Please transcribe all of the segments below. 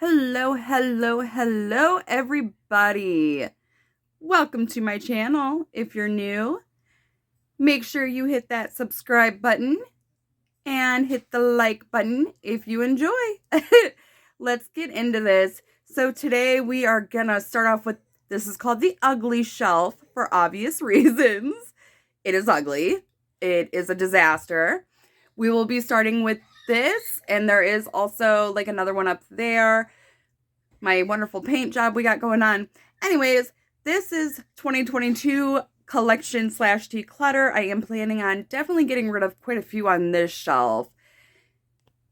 Hello, hello, hello, everybody. Welcome to my channel. If you're new, make sure you hit that subscribe button and hit the like button if you enjoy. Let's get into this. So today we are gonna start off with, this is called the ugly shelf for obvious reasons. It is ugly. It is a disaster. We will be starting with this, and there is also like another one up there. My wonderful paint job we got going on. Anyways, this is 2022 collection / declutter. I am planning on definitely getting rid of quite a few on this shelf.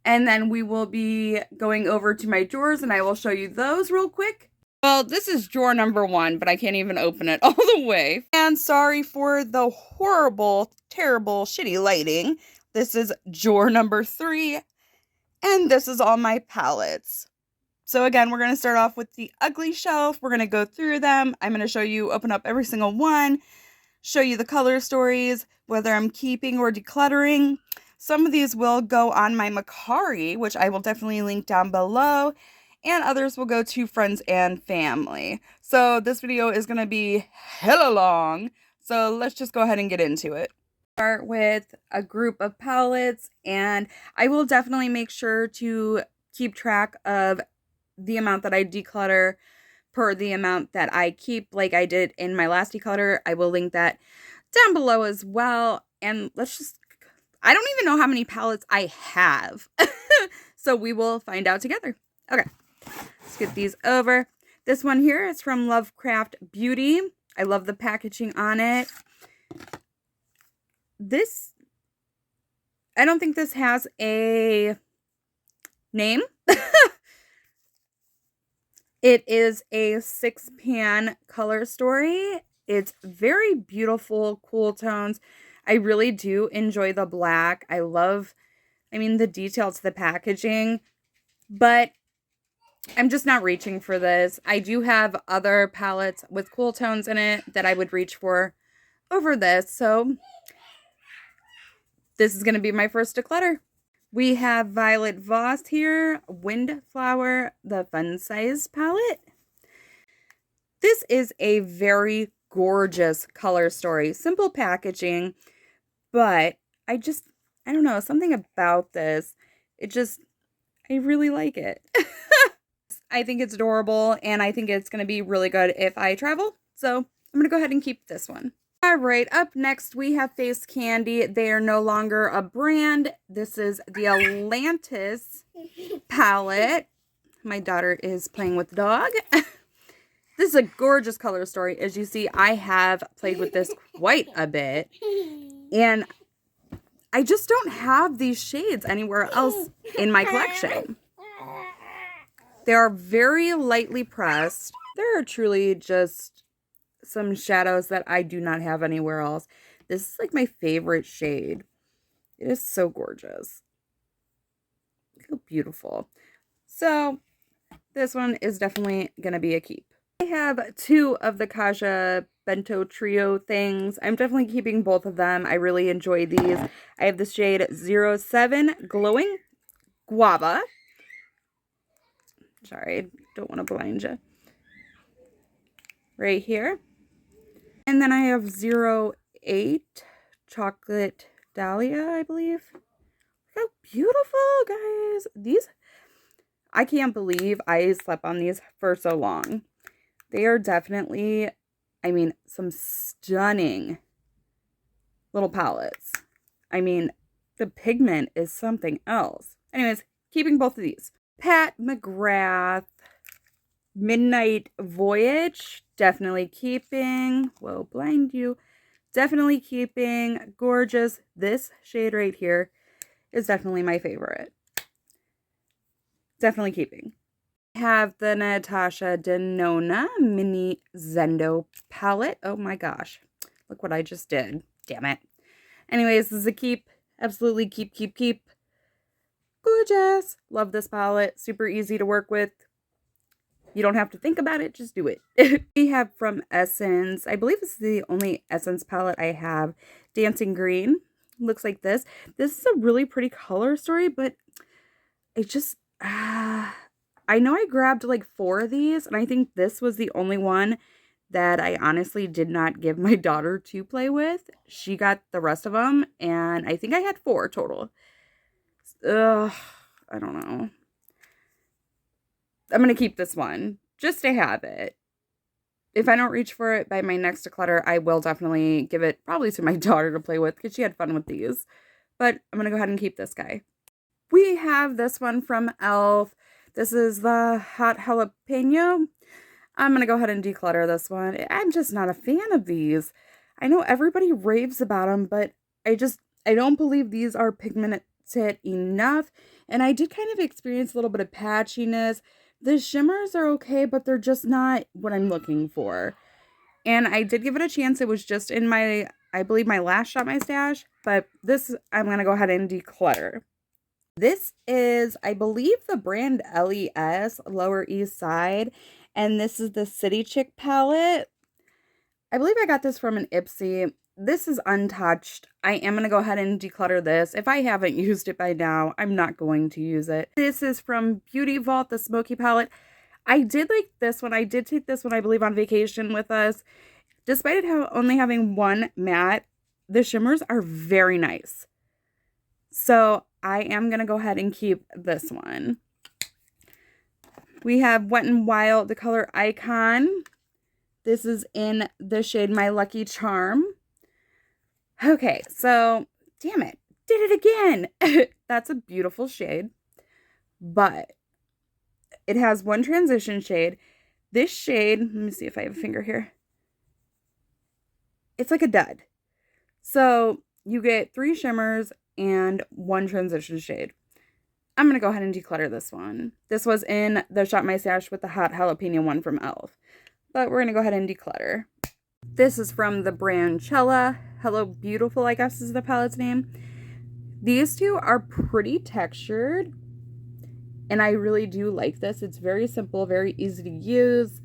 And then we will be going over to my drawers and I will show you those real quick. Well, this is drawer number 1, but I can't even open it all the way. And sorry for the horrible, terrible, shitty lighting. This is drawer number 3. And this is all my palettes. So again, we're going to start off with the ugly shelf. We're going to go through them. I'm going to show you, open up every single one, show you the color stories, whether I'm keeping or decluttering. Some of these will go on my Mecari, which I will definitely link down below, and others will go to friends and family. So this video is going to be hella long, so let's just go ahead and get into it. Start with a group of palettes, and I will definitely make sure to keep track of the amount that I declutter per the amount that I keep, like I did in my last declutter. I will link that down below as well. And I don't even know how many palettes I have. So we will find out together. Okay, let's get these over. This one here is from Lovecraft Beauty. I love the packaging on it. I don't think this has a name. It is a 6-pan color story. It's very beautiful, cool tones. I really do enjoy the black. I love, the detail to the packaging, but I'm just not reaching for this. I do have other palettes with cool tones in it that I would reach for over this, so this is going to be my first declutter. We have Violet Voss here, Windflower, the Fun Size palette. This is a very gorgeous color story. Simple packaging, but I don't know, something about this. I really like it. I think it's adorable, and I think it's going to be really good if I travel. So I'm going to go ahead and keep this one. All right, up next we have Face Candy. They are no longer a brand. This is the Atlantis palette. My daughter is playing with the dog. This is a gorgeous color story. As you see, I have played with this quite a bit. And I just don't have these shades anywhere else in my collection. They are very lightly pressed. There are truly just some shadows that I do not have anywhere else. This is like my favorite shade. It is so gorgeous. Look how beautiful. So this one is definitely going to be a keep. I have 2 of the Kaja Bento Trio things. I'm definitely keeping both of them. I really enjoy these. I have the shade 07 Glowing Guava. Sorry, I don't want to blind you. Right here. And then I have 08 Chocolate Dahlia, I believe. Look how beautiful, guys. These, I can't believe I slept on these for so long. They are definitely, some stunning little palettes. The pigment is something else. Anyways, keeping both of these. Pat McGrath Midnight Voyage, definitely keeping. Whoa, blind you. Definitely keeping. Gorgeous. This shade right here is definitely my favorite. Definitely keeping. I have the Natasha Denona Mini Zendo palette. Oh my gosh. Look what I just did. Damn it. Anyways, this is a keep. Absolutely keep. Gorgeous. Love this palette. Super easy to work with. You don't have to think about it, just do it. We have from Essence, I believe this is the only Essence palette I have, Dancing Green. Looks like this. This is a really pretty color story, but I I know I grabbed like 4 of these, and I think this was the only one that I honestly did not give my daughter to play with. She got the rest of them, and I think I had 4 total. Ugh, I don't know. I'm going to keep this one just to have it. If I don't reach for it by my next declutter, I will definitely give it probably to my daughter to play with because she had fun with these. But I'm going to go ahead and keep this guy. We have this one from e.l.f. This is the hot jalapeno. I'm going to go ahead and declutter this one. I'm just not a fan of these. I know everybody raves about them, but I don't believe these are pigmented enough. And I did kind of experience a little bit of patchiness. The shimmers are okay, but they're just not what I'm looking for. And I did give it a chance. It was just in my, I believe, my last Shop My Stash. But this, I'm going to go ahead and declutter. This is, I believe, the brand LES, Lower East Side. And this is the City Chick palette. I believe I got this from an Ipsy. This is untouched. I am going to go ahead and declutter this. If I haven't used it by now, I'm not going to use it. This is from Beauty Vault, the Smoky palette. I did like this one. I did take this one, I believe, on vacation with us. Despite it only having one matte, the shimmers are very nice. So I am going to go ahead and keep this one. We have Wet n Wild, the color Icon. This is in the shade My Lucky Charm. Okay, so, damn it, did it again. That's a beautiful shade, but it has one transition shade. This shade, let me see if I have a finger here. It's like a dud. So you get 3 shimmers and 1 transition shade. I'm going to go ahead and declutter this one. This was in the Shop My Stash with the hot jalapeno one from e.l.f. But we're going to go ahead and declutter. This is from the brand Cella. Hello Beautiful, I guess is the palette's name. These two are pretty textured, and I really do like this. It's very simple, very easy to use.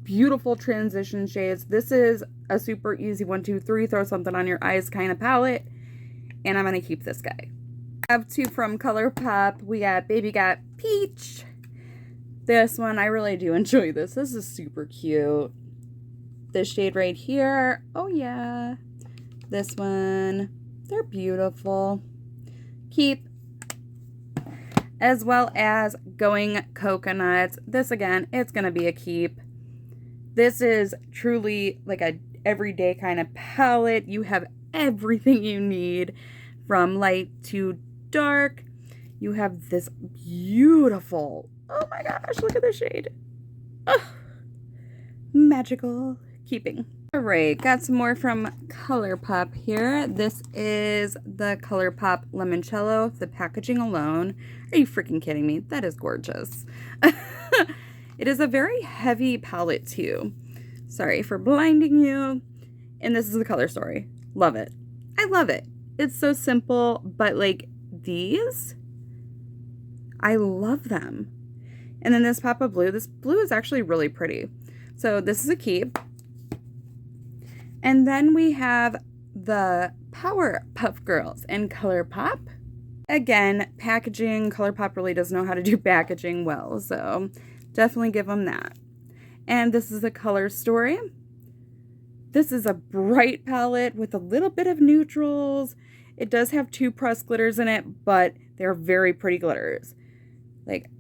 Beautiful transition shades. This is a super easy 1, 2, 3, throw something on your eyes kind of palette, and I'm going to keep this guy. I have 2 from ColourPop. We got Baby Got Peach. This one, I really do enjoy this. This is super cute. This shade right here, oh yeah. This one, they're beautiful. Keep. As well as Going Coconuts. This again, it's gonna be a keep. This is truly like a everyday kind of palette. You have everything you need from light to dark. You have this beautiful, oh my gosh, look at the shade. Oh, magical. Keeping. All right, got some more from ColourPop here. This is the ColourPop Limoncello, the packaging alone. Are you freaking kidding me? That is gorgeous. It is a very heavy palette too. Sorry for blinding you. And this is the color story. Love it. I love it. It's so simple, but like these, I love them. And then this pop of blue. This blue is actually really pretty. So this is a keep. And then we have the Powerpuff Girls in ColourPop. Again, packaging. ColourPop really does know how to do packaging well, so definitely give them that. And this is a color story. This is a bright palette with a little bit of neutrals. It does have 2 pressed glitters in it, but they're very pretty glitters. Like,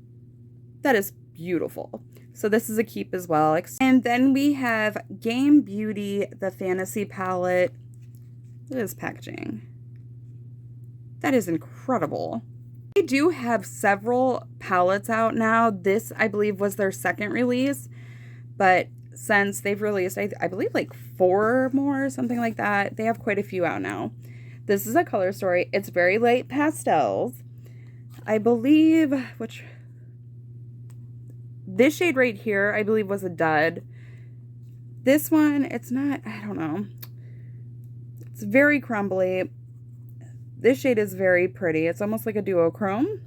that is beautiful. So this is a keep as well. And then we have Game Beauty, the Fantasy palette. Look at this packaging. That is incredible. They do have several palettes out now. This, I believe, was their second release. But since they've released, I believe, like 4 more, something like that. They have quite a few out now. This is a color story. It's very light pastels. I believe, this shade right here, I believe, was a dud. This one, it's not, I don't know. It's very crumbly. This shade is very pretty. It's almost like a duochrome,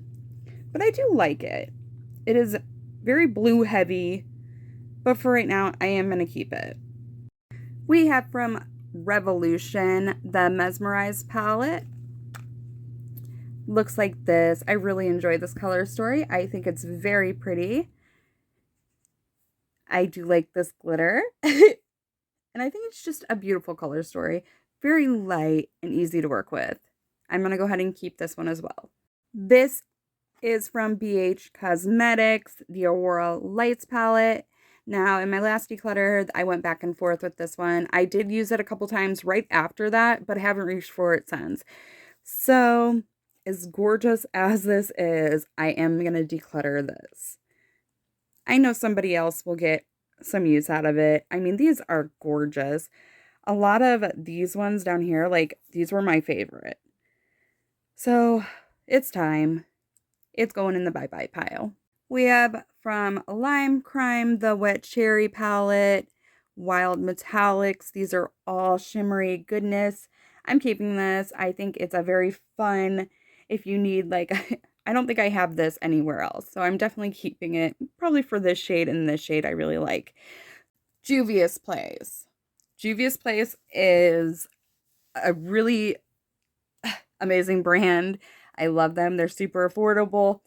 but I do like it. It is very blue heavy, but for right now, I am going to keep it. We have from Revolution, the Mesmerize palette. looks like this. I really enjoy this color story. I think it's very pretty. I do like this glitter. And I think it's just a beautiful color story. Very light and easy to work with. I'm going to go ahead and keep this one as well. This is from BH Cosmetics, the Aurora Lights palette. Now, in my last declutter, I went back and forth with this one. I did use it a couple times right after that, but I haven't reached for it since. So, as gorgeous as this is, I am going to declutter this. I know somebody else will get some use out of it. I mean, these are gorgeous. A lot of these ones down here, like, these were my favorite. So, it's time. It's going in the bye-bye pile. We have from Lime Crime, the Wet Cherry palette, Wild Metallics. These are all shimmery goodness. I'm keeping this. I think it's a very fun, if you need, like, I don't think I have this anywhere else. So I'm definitely keeping it, probably for this shade and this shade I really like. Juvia's Place. Juvia's Place is a really amazing brand. I love them. They're super affordable.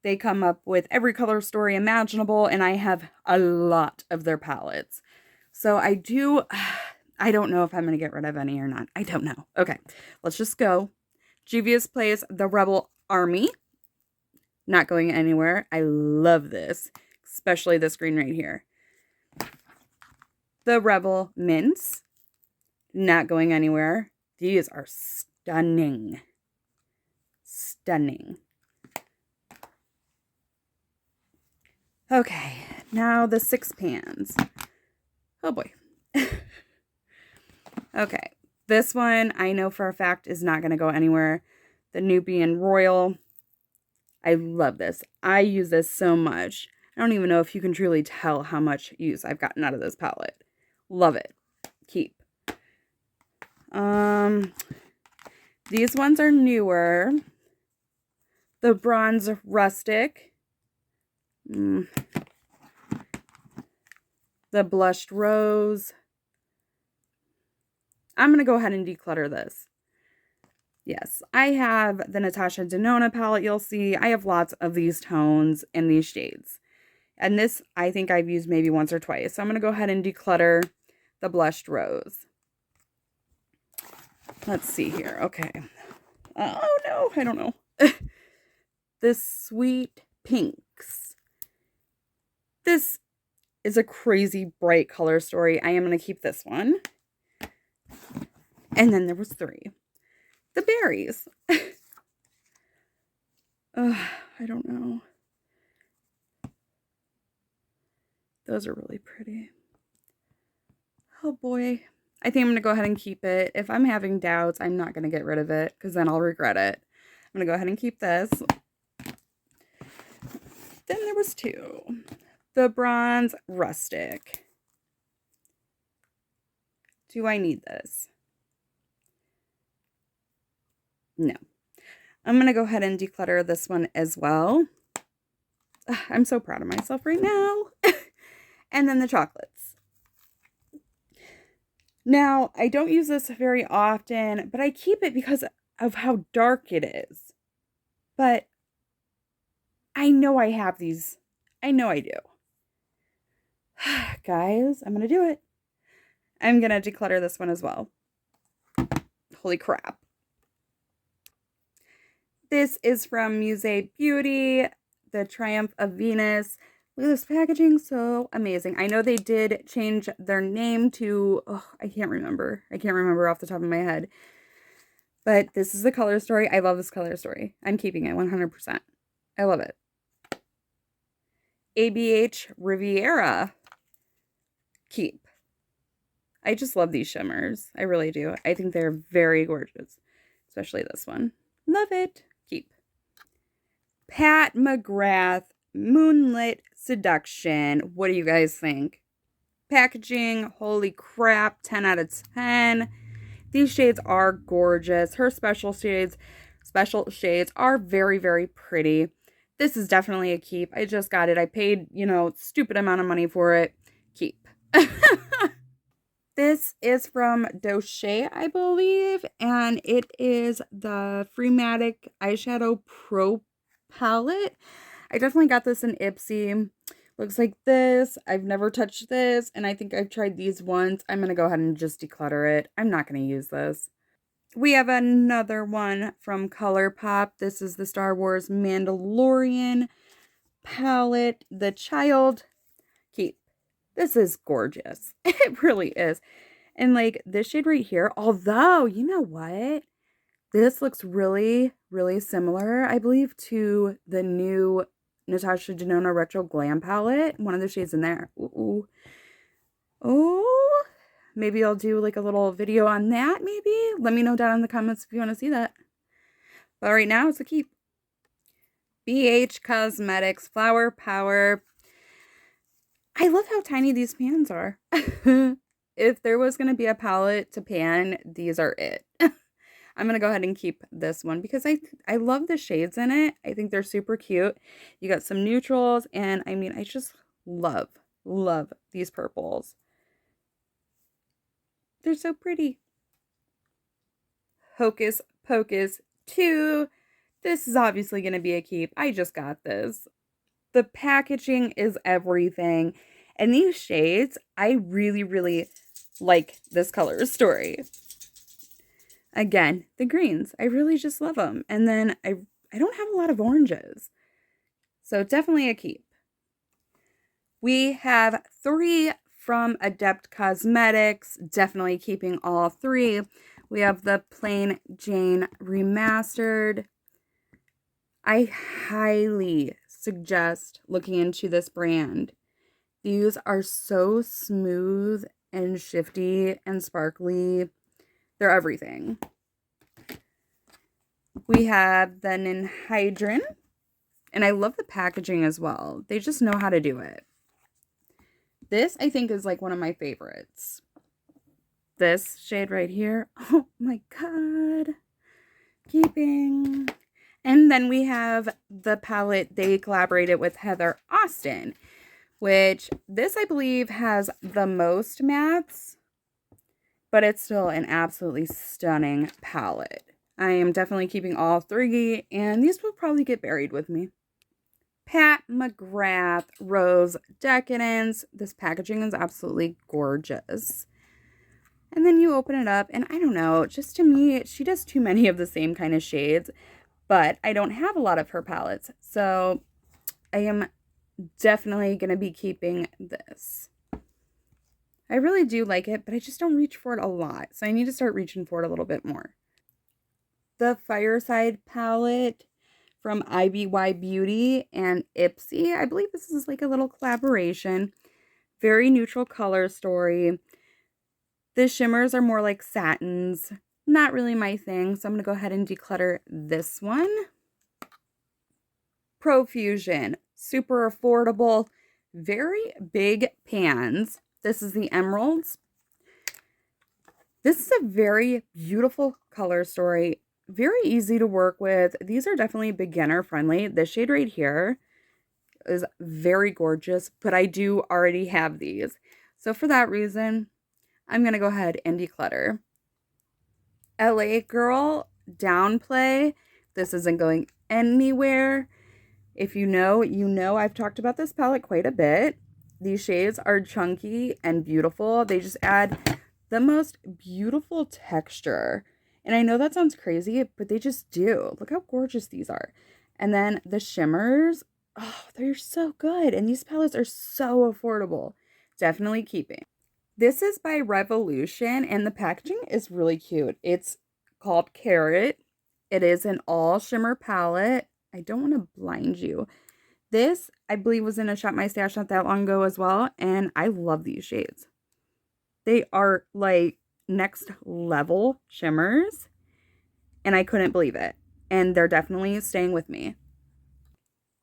They come up with every color story imaginable, and I have a lot of their palettes. So I don't know if I'm going to get rid of any or not. I don't know. Okay, let's just go. Juvia's Place, the Rebel Army. Not going anywhere. I love this, especially this green right here. The Rebel Mints. Not going anywhere. These are stunning. Stunning. Okay, now the 6 pans. Oh boy. Okay, this one I know for a fact is not going to go anywhere. The Nubian Royal. I love this. I use this so much. I don't even know if you can truly tell how much use I've gotten out of this palette. Love it. Keep. These ones are newer. The Bronze Rustic. The Blushed Rose. I'm going to go ahead and declutter this. Yes, I have the Natasha Denona palette. You'll see I have lots of these tones and these shades. And this, I think I've used maybe once or twice. So I'm going to go ahead and declutter the Blushed Rose. Let's see here. Okay. Oh, no. I don't know. The Sweet Pinks. This is a crazy bright color story. I am going to keep this one. And then there was 3. The berries. I don't know. Those are really pretty. Oh boy. I think I'm going to go ahead and keep it. If I'm having doubts, I'm not going to get rid of it because then I'll regret it. I'm going to go ahead and keep this. Then there was 2. The Bronze Rustic. Do I need this? No. I'm going to go ahead and declutter this one as well. I'm so proud of myself right now. And then the chocolates. Now, I don't use this very often, but I keep it because of how dark it is. But I know I have these. I know I do. Guys, I'm going to do it. I'm going to declutter this one as well. Holy crap. This is from Musée Beauty, the Triumph of Venus. Look at this packaging, so amazing. I know they did change their name to, I can't remember. I can't remember off the top of my head. But this is the color story. I love this color story. I'm keeping it 100%. I love it. ABH Riviera. Keep. I just love these shimmers. I really do. I think they're very gorgeous. Especially this one. Love it. Keep. Pat McGrath Moonlit Seduction. What do you guys think? Packaging. Holy crap. 10 out of 10. These shades are gorgeous. Her special shades are very, very pretty. This is definitely a keep. I just got it. I paid, stupid amount of money for it. Keep. This is from Doche, I believe, and it is the Freematic Eyeshadow Pro palette. I definitely got this in Ipsy. Looks like this. I've never touched this, and I think I've tried these once. I'm going to go ahead and just declutter it. I'm not going to use this. We have another one from ColourPop. This is the Star Wars Mandalorian palette, the Child Keep. This is gorgeous. It really is. And like this shade right here, although, you know what? This looks really, really similar, I believe, to the new Natasha Denona Retro Glam palette. One of the shades in there. Ooh. Oh, maybe I'll do like a little video on that, maybe? Let me know down in the comments if you want to see that. But right now, it's a keep. BH Cosmetics Flower Power. I love how tiny these pans are. If there was going to be a palette to pan, these are it. I'm going to go ahead and keep this one because I love the shades in it. I think they're super cute. You got some neutrals, and I mean, I just love these purples. They're so pretty. Hocus Pocus 2. This is obviously going to be a keep. I just got this. The packaging is everything. And these shades, I really, really like this color story. Again, the greens. I really just love them. And then I don't have a lot of oranges. So definitely a keep. We have 3 from Adept Cosmetics. Definitely keeping all 3. We have the Plain Jane Remastered. I highly suggest looking into this brand. These are so smooth and shifty and sparkly. They're everything. We have the Ninhydrin, and I love the packaging as well. They just know how to do it. This, I think, is like one of my favorites. This shade right here. Oh my god. Keeping. And then we have the palette they collaborated with Heather Austin, which this, I believe, has the most mattes, but it's still an absolutely stunning palette. I am definitely keeping all 3, and these will probably get buried with me. Pat McGrath Rose Decadence. This packaging is absolutely gorgeous. And then you open it up, and I don't know, just to me, she does too many of the same kind of shades, but I don't have a lot of her palettes, so I am definitely going to be keeping this. I really do like it, but I just don't reach for it a lot, so I need to start reaching for it a little bit more. The Fireside palette from IBY Beauty and Ipsy. I believe this is like a little collaboration. Very neutral color story. The shimmers are more like satins. Not really my thing, so I'm going to go ahead and declutter this one. Profusion. Super affordable. Very big pans. This is the Emeralds. This is a very beautiful color story. Very easy to work with. These are definitely beginner friendly. This shade right here is very gorgeous, but I do already have these. So for that reason, I'm going to go ahead and declutter. LA Girl Downplay. This isn't going anywhere. If you know, you know I've talked about this palette quite a bit. These shades are chunky and beautiful. They just add the most beautiful texture. And I know that sounds crazy, but they just do. Look how gorgeous these are. And then the shimmers, oh, they're so good. And these palettes are so affordable. Definitely keeping. This is by Revolution, and the packaging is really cute. It's called Carrot. It is an all shimmer palette. I don't want to blind you. This, I believe, was in a Shop My Stash not that long ago as well, and I love these shades. They are like next level shimmers, and I couldn't believe it. And they're definitely staying with me.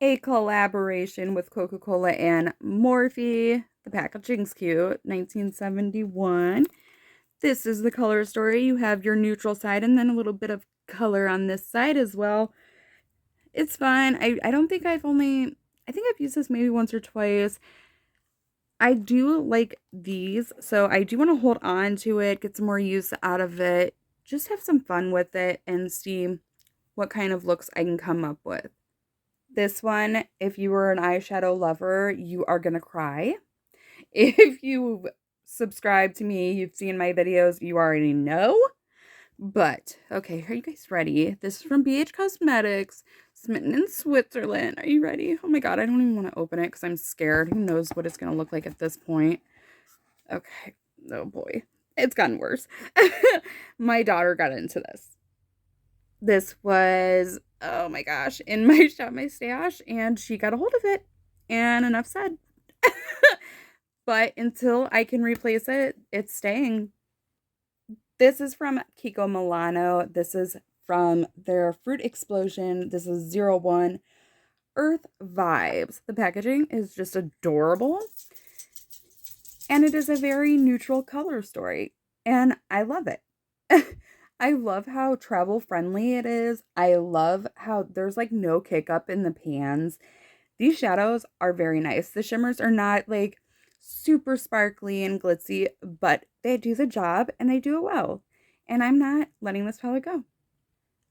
A collaboration with Coca-Cola and Morphe. The packaging's cute. 1971. This is the color story. You have your neutral side and then a little bit of color on this side as well. It's fun. I don't think I think I've used this maybe once or twice. I do like these, so I do want to hold on to it, get some more use out of it, just have some fun with it and see what kind of looks I can come up with. This one, if you were an eyeshadow lover, you are gonna cry. If you subscribe to me, you've seen my videos, you already know. But, okay, are you guys ready? This is from BH Cosmetics, Smitten in Switzerland. Are you ready? Oh my god, I don't even want to open it because I'm scared. Who knows what it's going to look like at this point. Okay, oh boy. It's gotten worse. My daughter got into this. This was, oh my gosh, in my Shop My Stash, and she got a hold of it. And enough said. But until I can replace it, it's staying. This is from Kiko Milano. This is from their Fruit Explosion. This is 01 Earth Vibes. The packaging is just adorable. And it is a very neutral color story. And I love it. I love how travel friendly it is. I love how there's like no kick up in the pans. These shadows are very nice. The shimmers are not like super sparkly and glitzy, but they do the job and they do it well. And I'm not letting this palette go.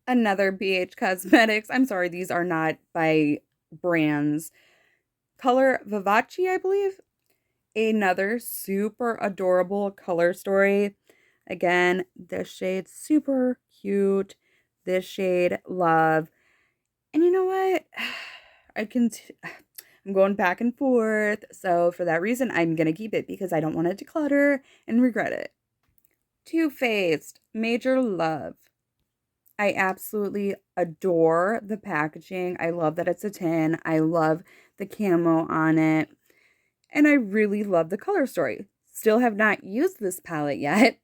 Another BH Cosmetics. I'm sorry, these are not by brands. Color Vivace, I believe. Another super adorable color story. Again, this shade super cute. This shade love. And you know what? I'm going back and forth. So for that reason, I'm going to keep it because I don't want to declutter and regret it. Too Faced Major Love. I absolutely adore the packaging. I love that it's a tin. I love the camo on it. And I really love the color story. Still have not used this palette yet,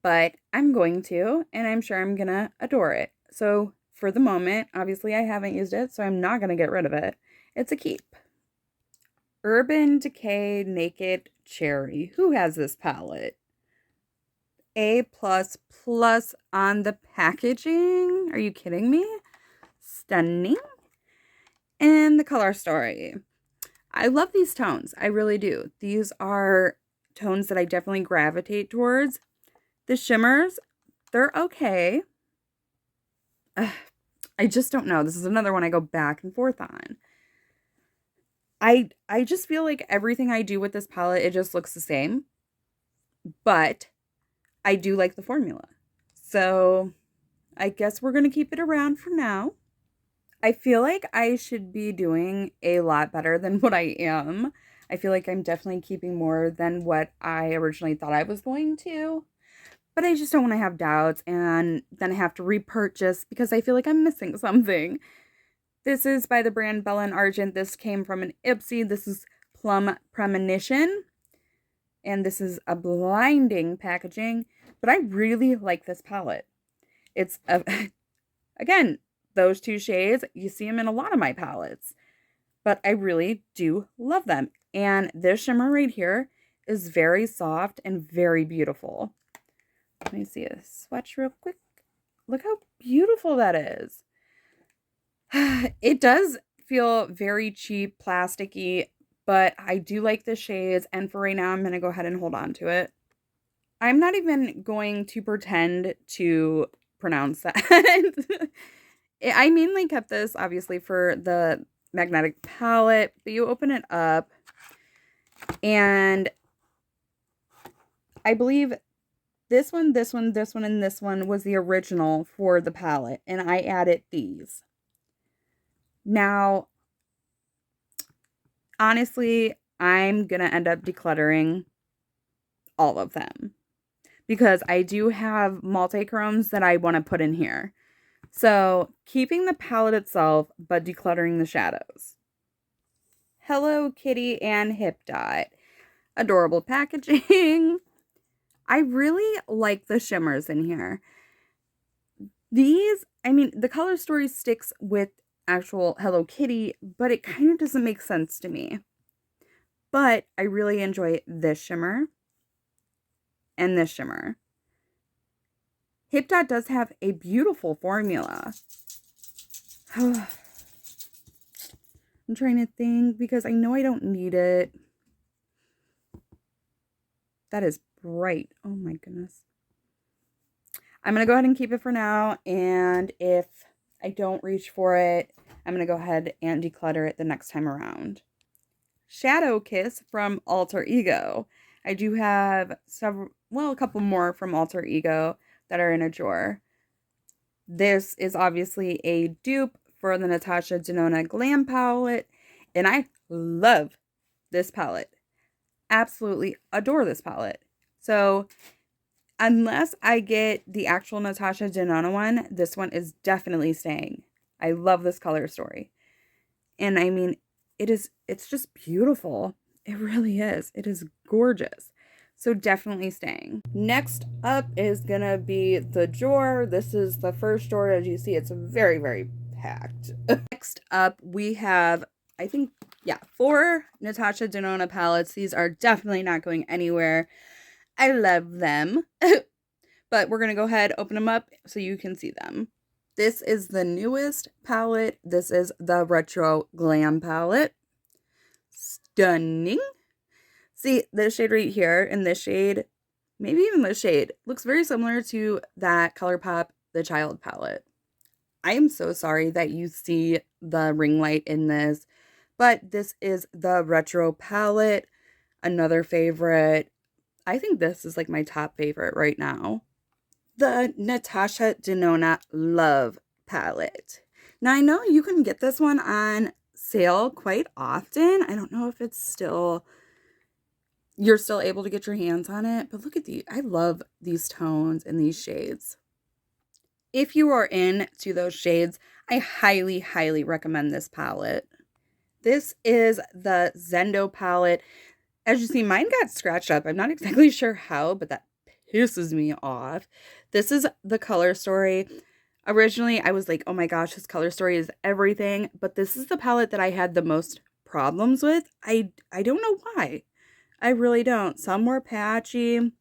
but I'm going to, and I'm sure I'm going to adore it. So for the moment, obviously I haven't used it, so I'm not going to get rid of it. It's a keep. Urban Decay Naked Cherry. Who has this palette? A++ on the packaging. Are you kidding me? Stunning. And the color story. I love these tones. I really do. These are tones that I definitely gravitate towards. The shimmers, they're okay. I just don't know. This is another one I go back and forth on. I just feel like everything I do with this palette, it just looks the same. But I do like the formula. So I guess we're going to keep it around for now. I feel like I should be doing a lot better than what I am. I feel like I'm definitely keeping more than what I originally thought I was going to. But I just don't want to have doubts and then I have to repurchase because I feel like I'm missing something. This is by the brand Bella and Argent. This came from an Ipsy. This is Plum Premonition. And this is a blinding packaging. But I really like this palette. It's, again, those two shades, you see them in a lot of my palettes. But I really do love them. And this shimmer right here is very soft and very beautiful. Let me see a swatch real quick. Look how beautiful that is. It does feel very cheap, plasticky, but I do like the shades. And for right now, I'm going to go ahead and hold on to it. I'm not even going to pretend to pronounce that. I mainly kept this, obviously, for the magnetic palette. But you open it up. And I believe this one, this one, this one, and this one was the original for the palette. And I added these. Now, honestly, I'm going to end up decluttering all of them. Because I do have multi-chromes that I want to put in here. So, keeping the palette itself, but decluttering the shadows. Hello Kitty and Hip Dot. Adorable packaging. I really like the shimmers in here. These, I mean, the color story sticks with actual Hello Kitty, but it kind of doesn't make sense to me. But I really enjoy this shimmer and this shimmer. Hip Dot does have a beautiful formula. I'm trying to think because I know I don't need it. That is bright. Oh my goodness. I'm going to go ahead and keep it for now. And if I don't reach for it, I'm going to go ahead and declutter it the next time around. Shadow Kiss from Alter Ego. I do have a couple more from Alter Ego that are in a drawer. This is obviously a dupe for the Natasha Denona Glam palette, and I love this palette. Absolutely adore this palette. So unless I get the actual Natasha Denona one, this one is definitely staying. I love this color story. And I mean, it's just beautiful. It really is. It is gorgeous. So definitely staying. Next up is gonna be the drawer. This is the first drawer. As you see, it's very, very packed. Next up, we have, I think, 4 Natasha Denona palettes. These are definitely not going anywhere. I love them. But we're gonna go ahead, open them up so you can see them. This is the newest palette. This is the Retro Glam palette. Stunning. See, this shade right here and this shade, maybe even this shade, looks very similar to that ColourPop The Child palette. I am so sorry that you see the ring light in this, but this is the Retro palette. Another favorite. I think this is like my top favorite right now. The Natasha Denona Love palette. Now, I know you can get this one on sale quite often. I don't know if you're still able to get your hands on it, but look at these. I love these tones and these shades. If you are into those shades, I highly, highly recommend this palette. This is the Zendo palette. As you see, mine got scratched up. I'm not exactly sure how, but that pisses me off. This is the color story. Originally, I was like, oh my gosh, this color story is everything. But this is the palette that I had the most problems with. I don't know why. I really don't. Some were patchy.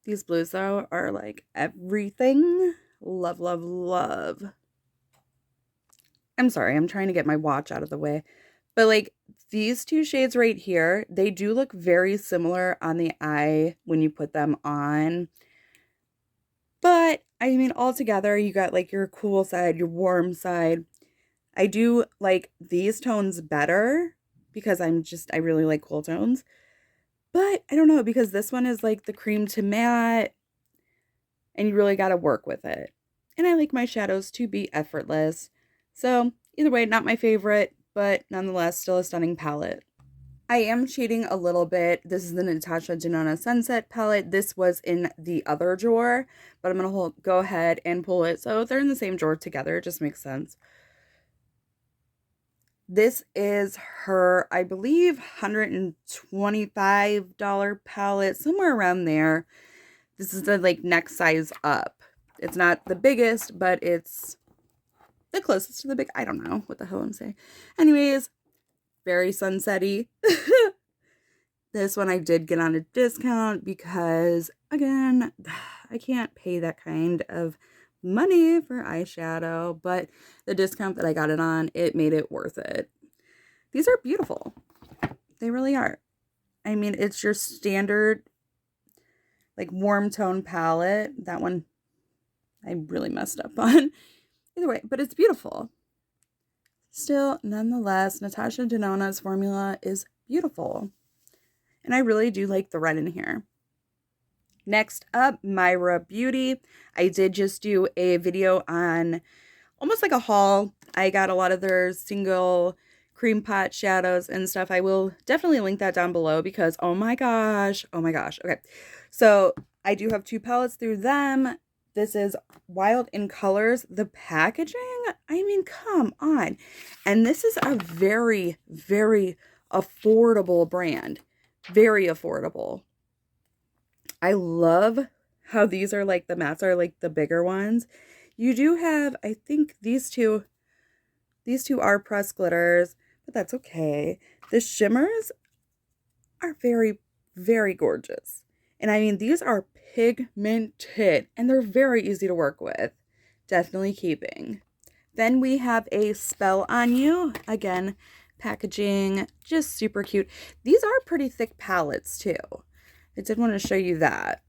These blues, though, are like everything. Love, love, love. I'm sorry. I'm trying to get my watch out of the way. But like these two shades right here, they do look very similar on the eye when you put them on. But I mean, all together, you got like your cool side, your warm side. I do like these tones better because I really like cool tones. But I don't know, because this one is like the cream to matte and you really got to work with it. And I like my shadows to be effortless. So either way, not my favorite, but nonetheless, still a stunning palette. I am shading a little bit. This is the Natasha Denona Sunset palette. This was in the other drawer, but I'm going to go ahead and pull it. So they're in the same drawer together. It just makes sense. This is her, I believe, $125 palette, somewhere around there. This is the like next size up. It's not the biggest, but it's the closest to the big. I don't know what the hell I'm saying. Anyways, very sunsetty. This one I did get on a discount because, again, I can't pay that kind of money for eyeshadow, but the discount that I got it on, it made it worth it. These are beautiful. They really are. I mean, it's your standard like warm tone palette. That one I really messed up on. Either way, but it's beautiful. Still, nonetheless, Natasha Denona's formula is beautiful. And I really do like the red in here. Next up, Myra Beauty. I did just do a video on almost like a haul. I got a lot of their single cream pot shadows and stuff. I will definitely link that down below because oh my gosh. Okay, so I do have 2 palettes through them. This is Wild in Colors. The packaging, I mean, come on. And this is a very, very affordable brand. Very affordable. I love how these are like, the mattes are like the bigger ones. You do have, I think these two are pressed glitters, but that's okay. The shimmers are very, very gorgeous. And I mean, these are pigmented and they're very easy to work with. Definitely keeping. Then we have a Spell on You. Again, packaging, just super cute. These are pretty thick palettes too. I did want to show you that.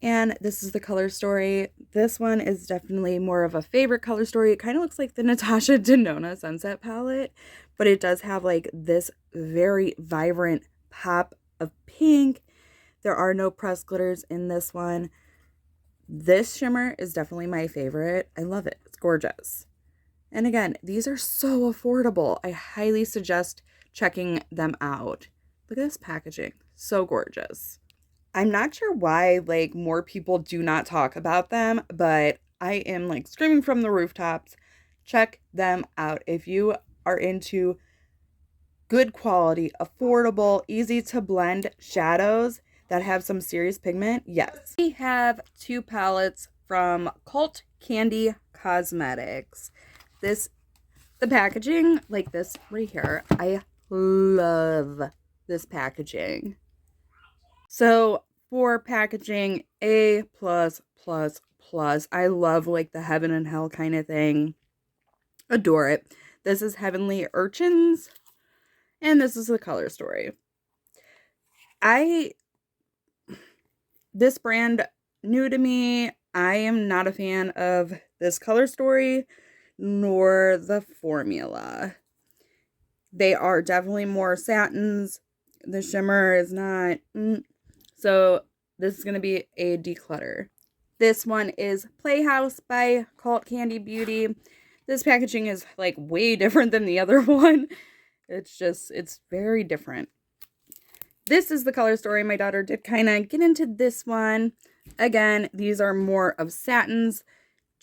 And this is the color story. This one is definitely more of a favorite color story. It kind of looks like the Natasha Denona Sunset palette, but it does have like this very vibrant pop of pink. There are no pressed glitters in this one. This shimmer is definitely my favorite. I love it. It's gorgeous. And again, these are so affordable. I highly suggest checking them out. Look at this packaging. So gorgeous. I'm not sure why like more people do not talk about them, but I am like screaming from the rooftops. Check them out. If you are into good quality, affordable, easy to blend shadows that have some serious pigment, yes. We have two palettes from Cult Candy Cosmetics. The packaging, like this right here, I love this packaging. So for packaging, A++++. I love like the heaven and hell kind of thing. Adore it. This is Heavenly Urchins. And this is the color story. This brand, new to me. I am not a fan of this color story, nor the formula. They are definitely more satins. The shimmer is not. So this is going to be a declutter. This one is Playhouse by Cult Candy Beauty. This packaging is like way different than the other one. It's very different. This is the color story. My daughter did kind of get into this one. Again, these are more of satins.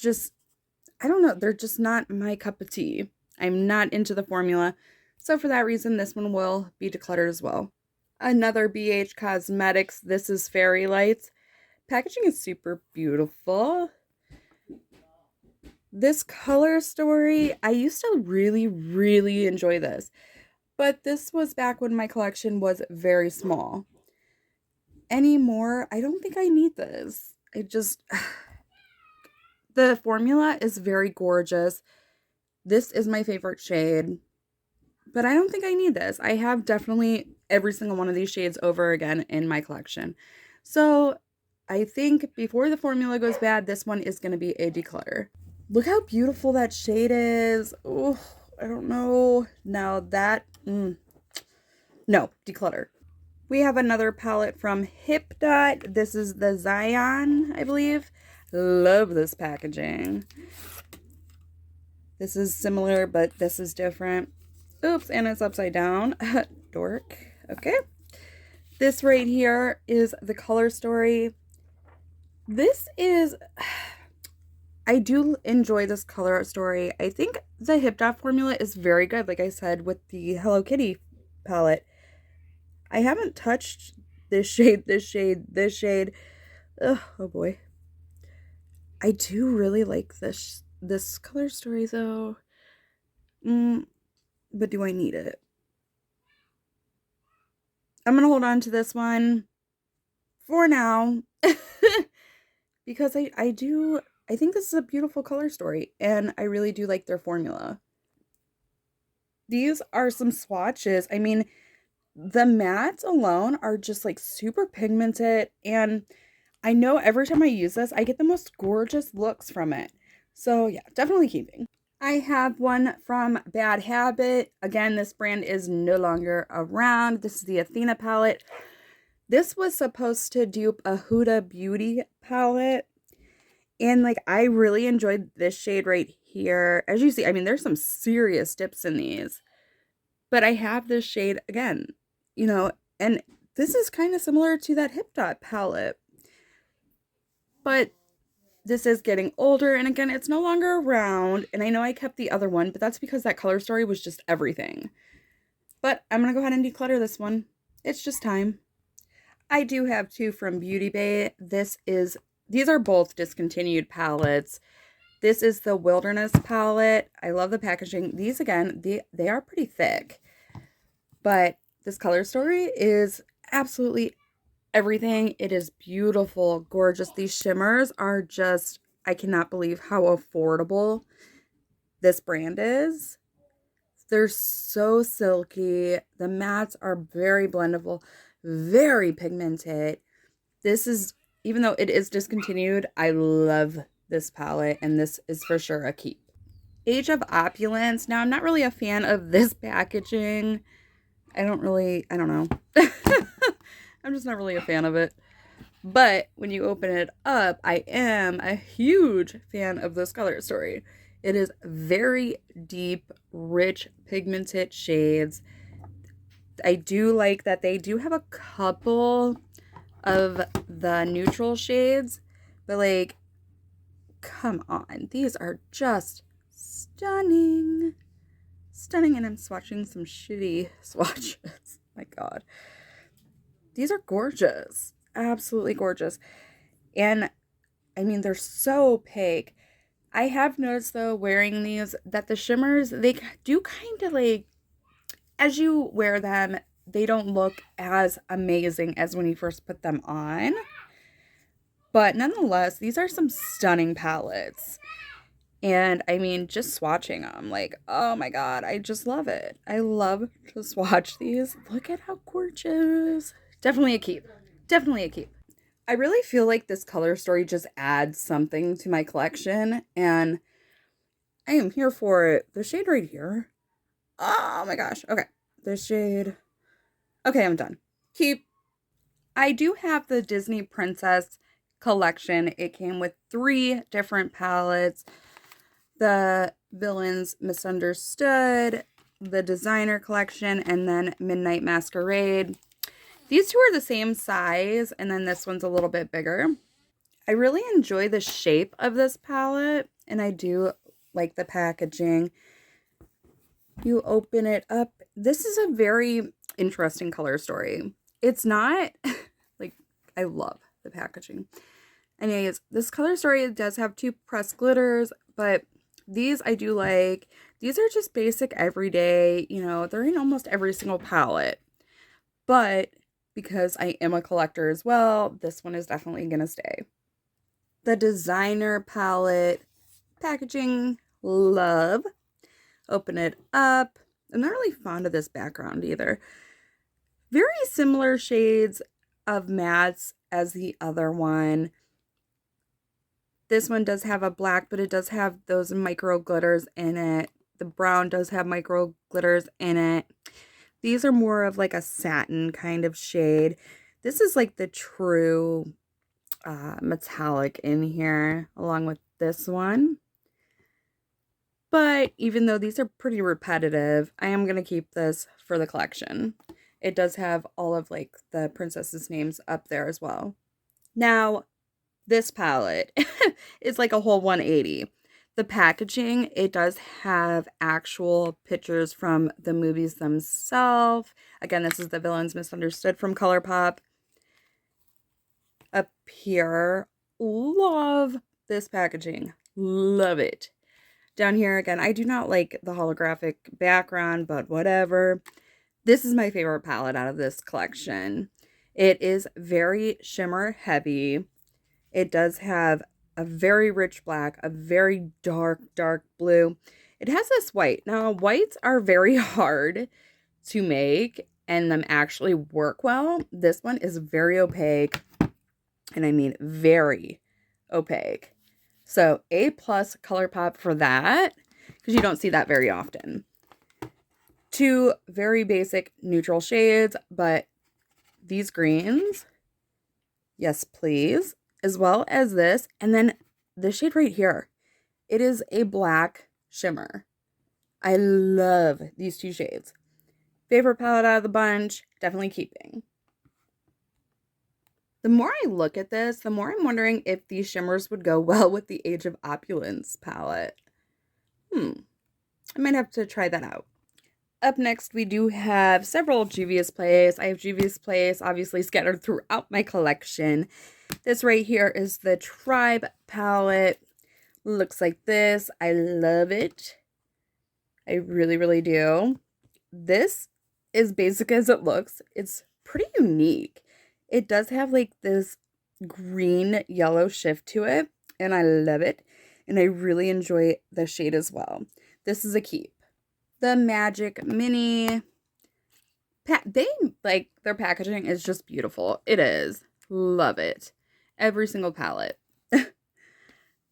I don't know. They're just not my cup of tea. I'm not into the formula. So for that reason, this one will be decluttered as well. Another BH Cosmetics. This is Fairy Lights. Packaging is super beautiful. This color story, I used to really, really enjoy this. But this was back when my collection was very small. Anymore, I don't think I need this. The formula is very gorgeous. This is my favorite shade. But I don't think I need this. I have definitely every single one of these shades over again in my collection. So I think before the formula goes bad, this one is going to be a declutter. Look how beautiful that shade is. Oh, I don't know. Now that, no, declutter. We have another palette from Hip Dot. This is the Zion, I believe. Love this packaging. This is similar, but this is different. Oops, and it's upside down. Dork. Okay. This right here is the color story. This is... I do enjoy this color story. I think the Hip Dot formula is very good, like I said, with the Hello Kitty palette. I haven't touched this shade, this shade, this shade. Ugh, oh boy. I do really like this color story, though. But do I need it? I'm going to hold on to this one for now. Because I think this is a beautiful color story. And I really do like their formula. These are some swatches. I mean, the mattes alone are just like super pigmented. And I know every time I use this, I get the most gorgeous looks from it. So yeah, definitely keeping. I have one from Bad Habit. Again, this brand is no longer around. This is the Athena palette. This was supposed to dupe a Huda Beauty palette. And like, I really enjoyed this shade right here. As you see, I mean, there's some serious dips in these. But I have this shade again, you know, and this is kind of similar to that Hip Dot palette. But this is getting older, and again, it's no longer around, and I know I kept the other one, but that's because that color story was just everything. But I'm going to go ahead and declutter this one. It's just time. I do have two from Beauty Bay. These are both discontinued palettes. This is the Wilderness palette. I love the packaging. These, again, they are pretty thick. But this color story is absolutely everything. It is beautiful, gorgeous. These shimmers are just, I cannot believe how affordable this brand is. They're so silky. The mattes are very blendable. very pigmented. This is, even though it is discontinued, I love this palette, and this is for sure a keep. Age of Opulence. Now, I'm not really a fan of this packaging. I don't know. I'm just not really a fan of it. But when you open it up, I am a huge fan of this color story. It is very deep, rich, pigmented shades. I do like that they do have a couple of the neutral shades, but like, come on. These are just stunning. Stunning, and I'm swatching some shitty swatches. My God. These are gorgeous. Absolutely gorgeous. And I mean, they're so opaque. I have noticed though, wearing these, that the shimmers, they do kind of like, as you wear them, they don't look as amazing as when you first put them on. But nonetheless, these are some stunning palettes. And I mean, just swatching them, like, oh my God, I just love it. I love to swatch these. Look at how gorgeous. Definitely a keep. Definitely a keep. I really feel like this color story just adds something to my collection, and I am here for it. The shade right here. Oh my gosh. Okay. The shade. Okay, I'm done. Keep. I do have the Disney Princess collection. It came with 3 different palettes. The Villains Misunderstood, the Designer Collection, and then Midnight Masquerade. These 2 are the same size, and then this one's a little bit bigger. I really enjoy the shape of this palette, and I do like the packaging. You open it up. This is a very interesting color story. It's not, like, I love the packaging. Anyways, this color story does have 2 pressed glitters, but these I do like. These are just basic everyday, you know, they're in almost every single palette. But because I am a collector as well, this one is definitely going to stay. The Designer palette, packaging, love. Open it up. I'm not really fond of this background either. Very similar shades of mattes as the other one. This one does have a black, but it does have those micro glitters in it. The brown does have micro glitters in it. These are more of like a satin kind of shade. This is like the true metallic in here, along with this one. But even though these are pretty repetitive, I am going to keep this for the collection. It does have all of like the princesses' names up there as well. Now, this palette is like a whole 180. The packaging, it does have actual pictures from the movies themselves. Again, this is the Villains Misunderstood from ColourPop. Up here, love this packaging. Love it. Down here, again, I do not like the holographic background, but whatever. This is my favorite palette out of this collection. It is very shimmer heavy. It does have a very rich black, a very dark, dark blue. It has this white. Now, whites are very hard to make and them actually work well. This one is very opaque, and I mean very opaque. So A+ ColourPop for that, because you don't see that very often. 2 very basic neutral shades, but these greens, yes please, as well as this, and then the shade right here. It is a black shimmer. I love these 2 shades. Favorite palette out of the bunch, definitely keeping. The more I look at this, the more I'm wondering if these shimmers would go well with the Age of Opulence palette. I might have to try that out. Up next, we do have several Juvia's Place. I have Juvia's Place obviously scattered throughout my collection. This right here is the Tribe palette. Looks like this. I love it. I really, really do. This is basic as it looks. It's pretty unique. It does have like this green yellow shift to it, and I love it. And I really enjoy the shade as well. This is a keep. The Magic Mini their packaging is just beautiful. It is. Love it. Every single palette.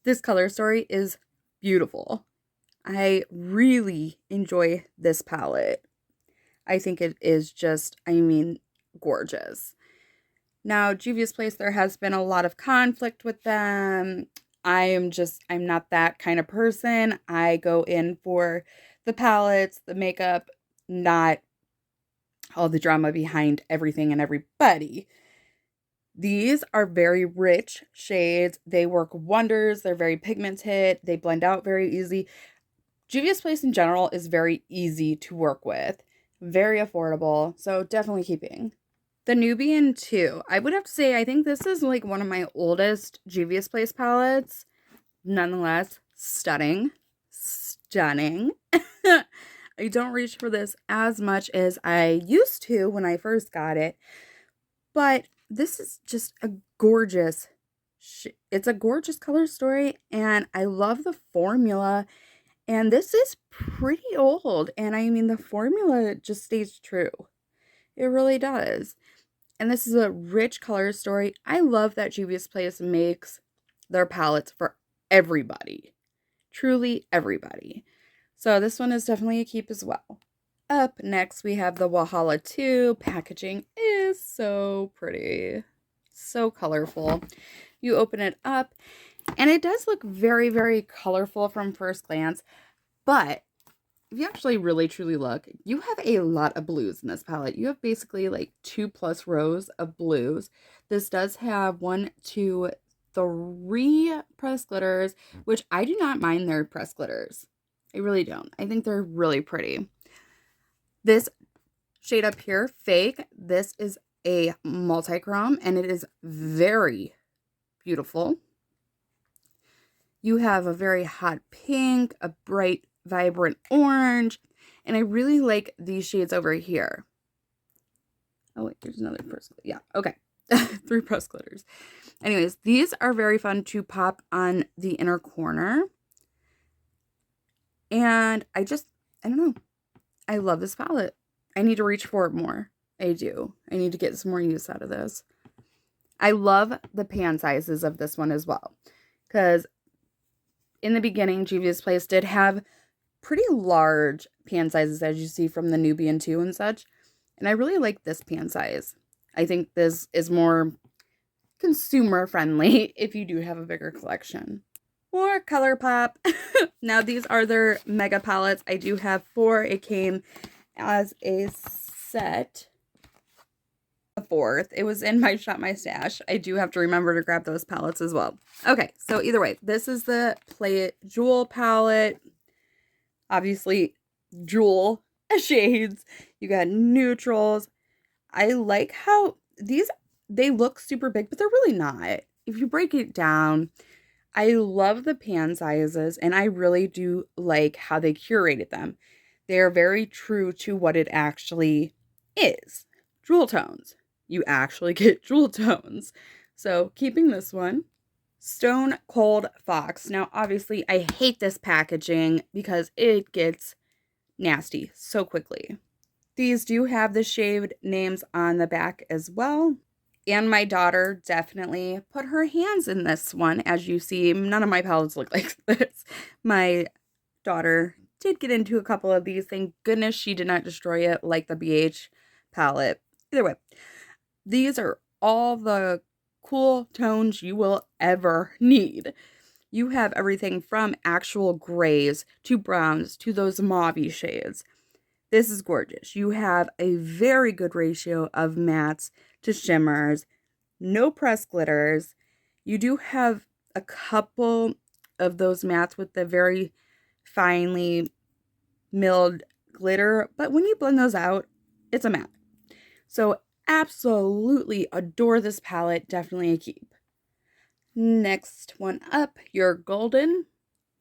This color story is beautiful. I really enjoy this palette. I think it is just, gorgeous. Now, Juvia's Place, there has been a lot of conflict with them. I'm not that kind of person. I go in for the palettes, the makeup, not all the drama behind everything and everybody. These are very rich shades. They work wonders. They're very pigmented. They blend out very easy. Juvia's Place in general is very easy to work with. Very affordable. So definitely keeping. The Nubian 2. I would have to say, I think this is like one of my oldest Juvia's Place palettes. Nonetheless, stunning. Stunning. I don't reach for this as much as I used to when I first got it. But this is just a gorgeous, it's a gorgeous color story. And I love the formula. And this is pretty old. And the formula just stays true. It really does. And this is a rich color story. I love that Juvia's Place makes their palettes for everybody. Truly everybody. So this one is definitely a keep as well. Up next, we have the Walhalla 2. Packaging is so pretty. So colorful. You open it up, and it does look very, very colorful from first glance. But if you actually really truly look, you have a lot of blues in this palette. You have basically like 2+ rows of blues. This does have 1, 2, 3 pressed glitters, which I do not mind their pressed glitters. I really don't. I think they're really pretty. This shade up here, Fake, this is a multi-chrome, and it is very beautiful. You have a very hot pink, a bright, vibrant orange, and I really like these shades over here. Oh, wait, there's another press glitter. Yeah, okay. 3 press glitters. Anyways, these are very fun to pop on the inner corner. And I don't know. I love this palette. I need to reach for it more. I do. I need to get some more use out of this. I love the pan sizes of this one as well. Because in the beginning, Juvia's Place did have pretty large pan sizes, as you see from the Nubian 2 and such. And I really like this pan size. I think this is more consumer friendly if you do have a bigger collection. More ColourPop. Now these are their mega palettes. I do have 4. It came as a set. The 4th. It was in my Shop My Stash. I do have to remember to grab those palettes as well. Okay, so either way, this is the Play It Jewel palette. Obviously, jewel shades. You got neutrals. I like how they look super big, but they're really not. If you break it down, I love the pan sizes, and I really do like how they curated them. They are very true to what it actually is. Jewel tones. You actually get jewel tones. So, keeping this one. Stone Cold Fox. Now, obviously, I hate this packaging because it gets nasty so quickly. These do have the shade names on the back as well. And my daughter definitely put her hands in this one. As you see, none of my palettes look like this. My daughter did get into a couple of these. Thank goodness she did not destroy it like the BH palette. Either way, these are all the cool tones you will ever need. You have everything from actual grays to browns to those mauve shades. This is gorgeous. You have a very good ratio of mattes to shimmers, no press glitters. You do have a couple of those mattes with the very finely milled glitter, but when you blend those out, it's a matte. So absolutely adore this palette. Definitely a keep. Next one up, your Golden.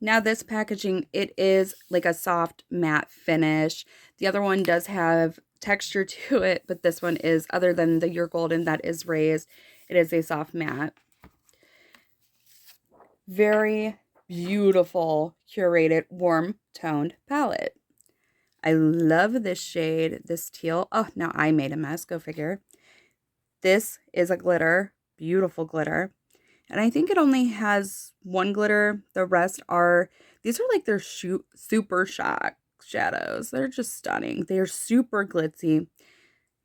Now this packaging, it is like a soft matte finish. The other one does have texture to it, but this one is, other than the Your Golden that is raised, it is a soft matte. Very beautiful, curated, warm toned palette. I love this shade, this teal. Oh, now I made a mess. Go figure. This is a glitter, beautiful glitter. And I think it only has one glitter. The rest are, these are like their super shock shadows. They're just stunning. They're super glitzy.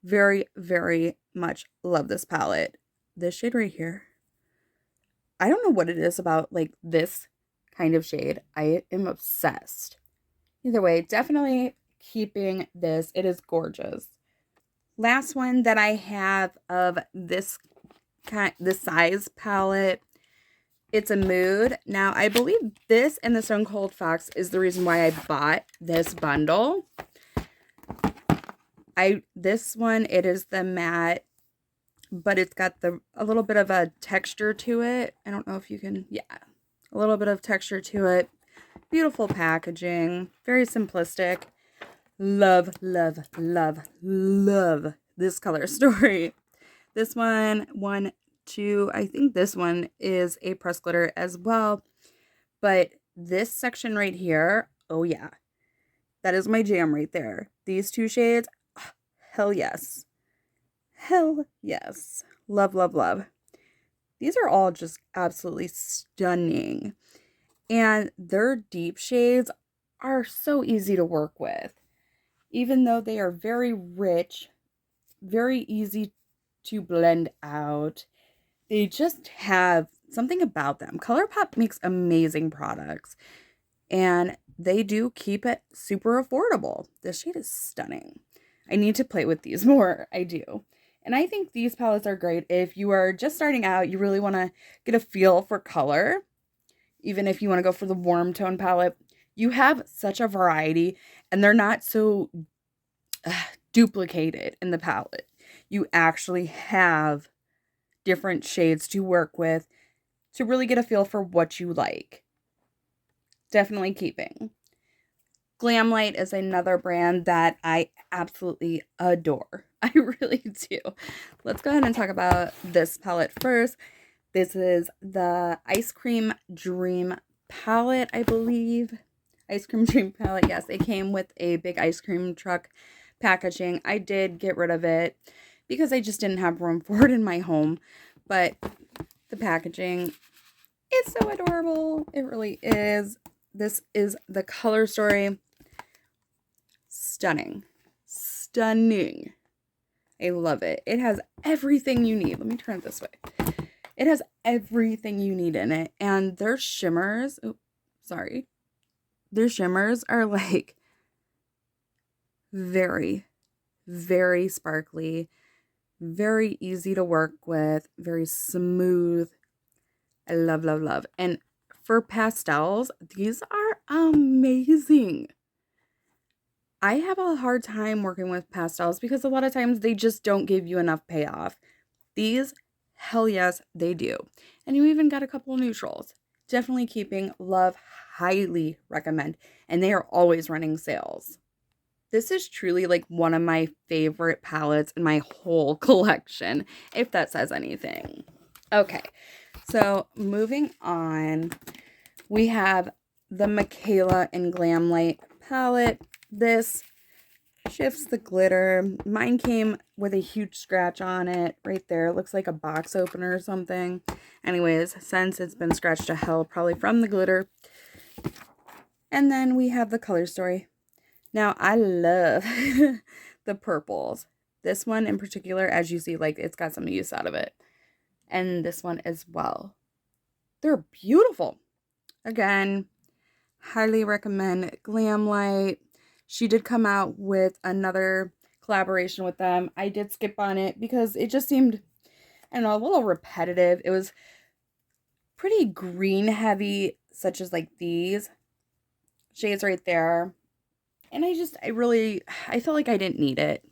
Very, very much love this palette. This shade right here. I don't know what it is about like this kind of shade. I am obsessed. Either way, definitely keeping this. It is gorgeous. Last one that I have of this size palette. It's a mood. Now, I believe this and the Stone Cold Fox is the reason why I bought this bundle. This one, it is the matte, but it's got a little bit of a texture to it. I don't know if you can, yeah, a little bit of texture to it. Beautiful packaging, very simplistic. Love, love, love, love this color story. This one, I think this one is a press glitter as well. But this section right here, oh yeah, that is my jam right there. These two shades, oh, hell yes. Hell yes. Love, love, love. These are all just absolutely stunning. And their deep shades are so easy to work with. Even though they are very rich, very easy to blend out, they just have something about them. ColourPop makes amazing products, and they do keep it super affordable. This shade is stunning. I need to play with these more. I do. And I think these palettes are great if you are just starting out, you really want to get a feel for color. Even if you want to go for the warm tone palette, you have such a variety, and they're not so duplicated in the palette. You actually have different shades to work with to really get a feel for what you like. Definitely keeping. Glamlight is another brand that I absolutely adore. I really do. Let's go ahead and talk about this palette first. This is the Ice Cream Dream palette, I believe. Ice Cream Dream palette, yes. It came with a big ice cream truck packaging. I did get rid of it because I just didn't have room for it in my home. But the packaging is so adorable. It really is. This is the color story. Stunning. Stunning. I love it. It has everything you need. Let me turn it this way. It has everything you need in it. And their shimmers, their shimmers are like very, very sparkly, very easy to work with, very smooth. I love, love, love. And for pastels, these are amazing. I have a hard time working with pastels because a lot of times they just don't give you enough payoff. These, hell yes, they do. And you even got a couple of neutrals. Definitely keeping. Love, highly recommend. And they are always running sales. This is truly like one of my favorite palettes in my whole collection, if that says anything. Okay, so moving on, we have the Michaela and Glamlight palette. This shifts the glitter. Mine came with a huge scratch on it right there. It looks like a box opener or something. Anyways, since it's been scratched to hell, probably from the glitter. And then we have the color story. Now, I love the purples. This one in particular, as you see, like it's got some use out of it. And this one as well. They're beautiful. Again, highly recommend Glamlight. She did come out with another collaboration with them. I did skip on it because it just seemed, I don't know, a little repetitive. It was pretty green heavy, such as like these shades right there. And I felt like I didn't need it.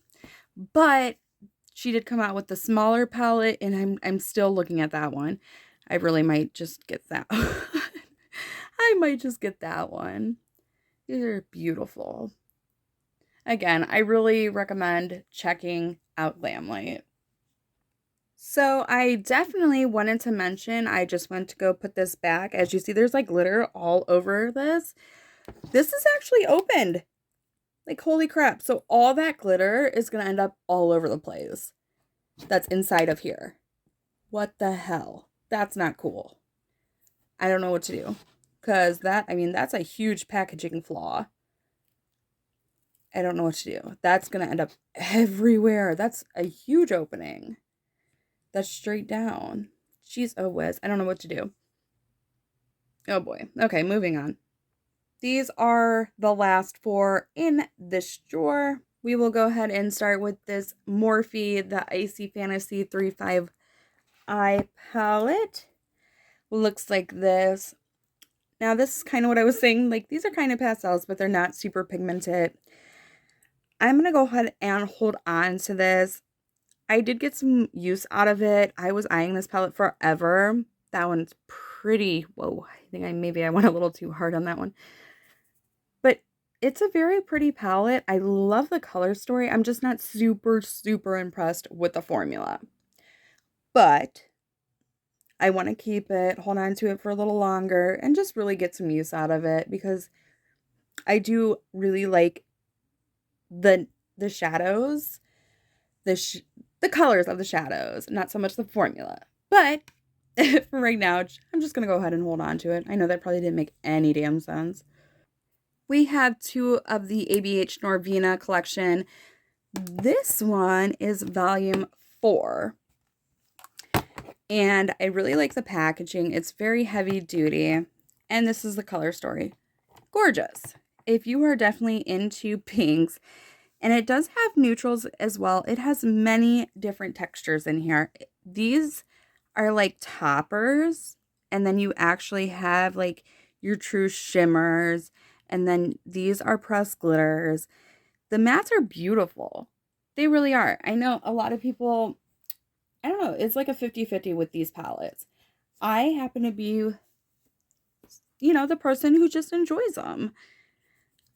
But she did come out with the smaller palette, and I'm still looking at that one. I really might just get that one. I might just get that one. These are beautiful. Again, I really recommend checking out Glamlight. So I definitely wanted to mention, I just went to go put this back. As you see, there's like glitter all over this. This is actually opened. Like, holy crap. So all that glitter is going to end up all over the place. That's inside of here. What the hell? That's not cool. I don't know what to do. Because that's a huge packaging flaw. I don't know what to do. That's going to end up everywhere. That's a huge opening. That's straight down. Jeez, oh whiz. I don't know what to do. Oh boy. Okay, moving on. These are the last 4 in this drawer. We will go ahead and start with this Morphe, the Icy Fantasy 3.5 eye palette. Looks like this. Now, this is kind of what I was saying. Like, these are kind of pastels, but they're not super pigmented. I'm going to go ahead and hold on to this. I did get some use out of it. I was eyeing this palette forever. That one's pretty... Whoa, I think maybe I went a little too hard on that one. But it's a very pretty palette. I love the color story. I'm just not super, super impressed with the formula. But I want to keep it, hold on to it for a little longer, and just really get some use out of it because I do really like the shadows, the colors of the shadows, not so much the formula. But for right now, I'm just going to go ahead and hold on to it. I know that probably didn't make any damn sense. We have 2 of the ABH Norvina collection. This one is volume 4. And I really like the packaging. It's very heavy duty. And this is the color story. Gorgeous. If you are definitely into pinks, and it does have neutrals as well. It has many different textures in here. These are like toppers, and then you actually have like your true shimmers, and then these are pressed glitters. The mattes are beautiful. They really are. I know a lot of people, I don't know, it's like a 50-50 with these palettes. I happen to be, the person who just enjoys them.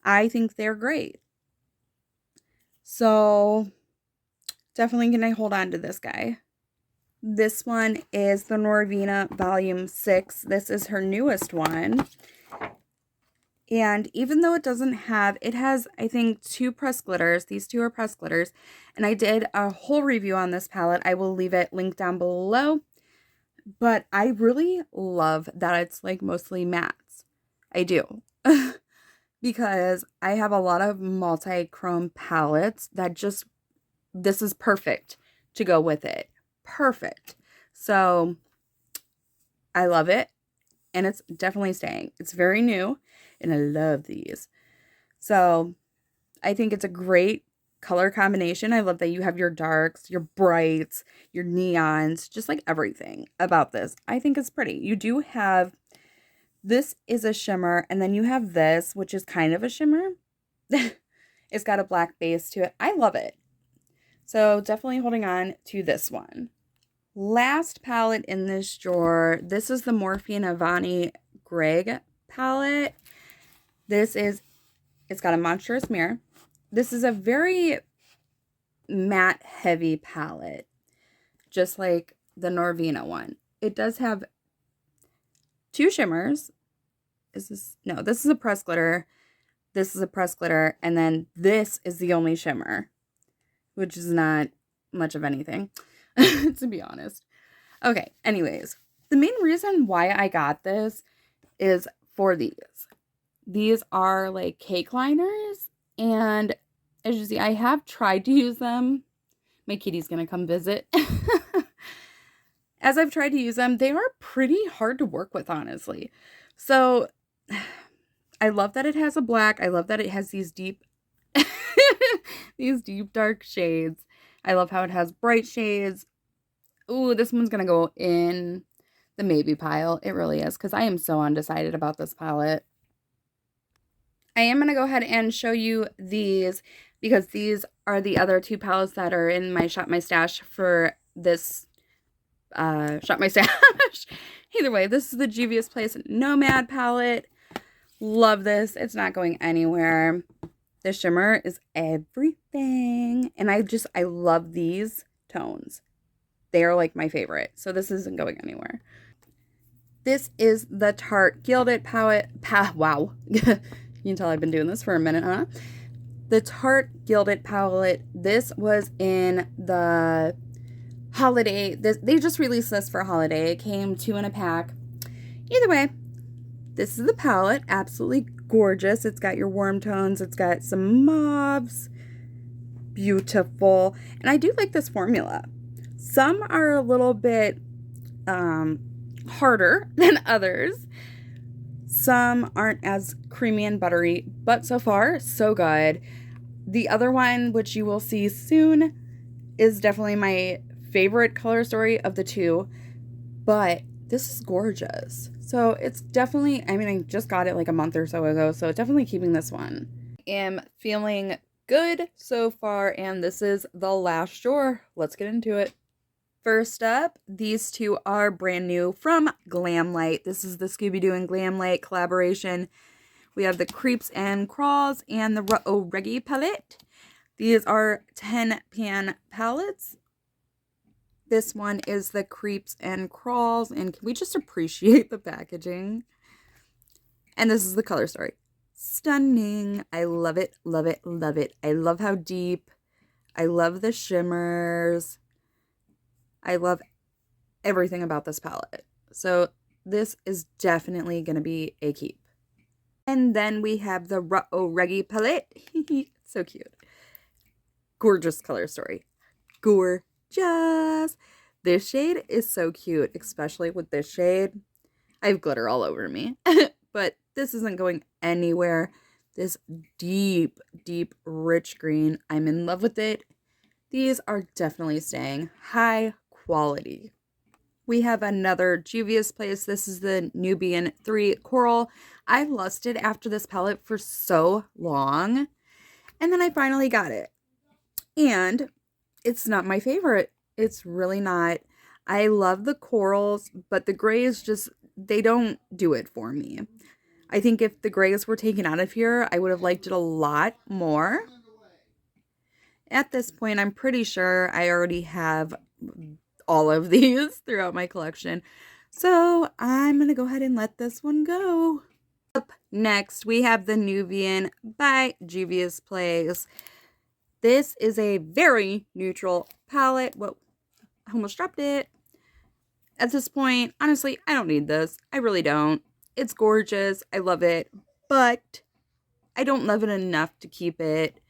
I think they're great. So definitely going to hold on to this guy. This one is the Norvina Volume 6. This is her newest one. And even though it has, I think, 2 pressed glitters. These 2 are pressed glitters. And I did a whole review on this palette. I will leave it linked down below. But I really love that it's like mostly mattes. I do. Because I have a lot of multi-chrome palettes that this is perfect to go with it. Perfect. So I love it. And it's definitely staying. It's very new. And I love these. So I think it's a great color combination. I love that you have your darks, your brights, your neons, just like everything about this. I think it's pretty. You do have, this is a shimmer, and then you have this, which is kind of a shimmer. It's got a black base to it. I love it. So definitely holding on to this one. Last palette in this drawer, this is the Morphe and Avani Greg palette. It's got a monstrous mirror. This is a very matte heavy palette, just like the Norvina one. It does have 2 shimmers. This is a pressed glitter. This is a pressed glitter. And then this is the only shimmer, which is not much of anything, to be honest. Okay, anyways, the main reason why I got this is for these. These are like cake liners, and as you see, I have tried to use them. My kitty's gonna come visit. As I've tried to use them, they are pretty hard to work with, honestly. So I love that it has a black. I love that it has these deep these deep dark shades. I love how it has bright shades. Ooh, this one's gonna go in the maybe pile. It really is, because I am so undecided about this palette. I am going to go ahead and show you these, because these are the other 2 palettes that are in my Shop My Stash for this Shop My Stash. Either way, this is the Juvia's Place Nomad palette. Love this. It's not going anywhere. The shimmer is everything. And I love these tones. They are like my favorite. So this isn't going anywhere. This is the Tarte Gilded palette. Wow. You can tell I've been doing this for a minute, huh? the Tarte Gilded palette. This was in the holiday. They just released this for holiday. It came 2 in a pack. Either way, this is the palette. Absolutely gorgeous. It's got your warm tones. It's got some mauves. Beautiful. And I do like this formula. Some are a little bit harder than others. Some aren't as creamy and buttery, but so far, so good. The other one, which you will see soon, is definitely my favorite color story of the two, but this is gorgeous. So it's definitely, I mean, I just got it like a month or so ago, so definitely keeping this one. I am feeling good so far, and this is the last drawer. Let's get into it. First up, these two are brand new from Glamlight. This is the Scooby-Doo and Glamlight collaboration. We have the Creeps and Crawls and the Reggae palette. These are 10-pan palettes. This one is the Creeps and Crawls, and can we just appreciate the packaging? And this is the color story. Stunning. I love it, love it, love it. I love how deep. I love the shimmers. I love everything about this palette. So this is definitely going to be a keep. And then we have the Reggae palette. So cute. Gorgeous color story. Gorgeous. This shade is so cute, especially with this shade. I have glitter all over me. But this isn't going anywhere. This deep, deep, rich green. I'm in love with it. These are definitely staying high quality. We have another Juvia's Place. This is the Nubian 3 Coral. I lusted after this palette for so long, and then I finally got it. And it's not my favorite. It's really not. I love the corals, but the grays just, they don't do it for me. I think if the grays were taken out of here, I would have liked it a lot more. At this point, I'm pretty sure I already have all of these throughout my collection. So I'm going to go ahead and let this one go. Up next, we have the Nubian by Juvia's Place. This is a very neutral palette. Whoa, I almost dropped it. At this point, honestly, I don't need this. I really don't. It's gorgeous. I love it. But I don't love it enough to keep it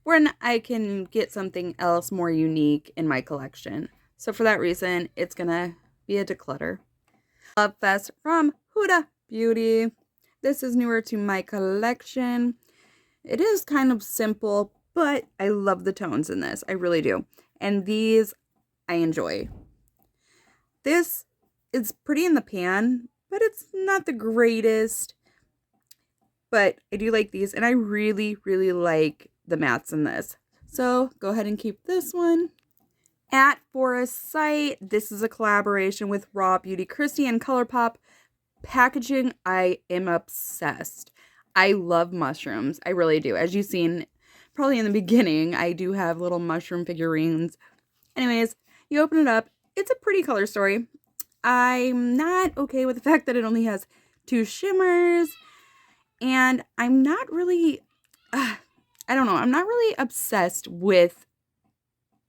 when I can get something else more unique in my collection. So for that reason, it's going to be a declutter. Love Fest from Huda Beauty. This is newer to my collection. It is kind of simple, but I love the tones in this. I really do. And these I enjoy. This is pretty in the pan, but it's not the greatest. But I do like these, and I really, really like the mattes in this. So go ahead and keep this one. At Forest Sight, this is a collaboration with Raw Beauty Christie and ColourPop. Packaging, I am obsessed. I love mushrooms. I really do. As you've seen probably in the beginning, I do have little mushroom figurines. Anyways, you open it up. It's a pretty color story. I'm not okay with the fact that it only has 2 shimmers. And I'm not really, I don't know. I'm not really obsessed with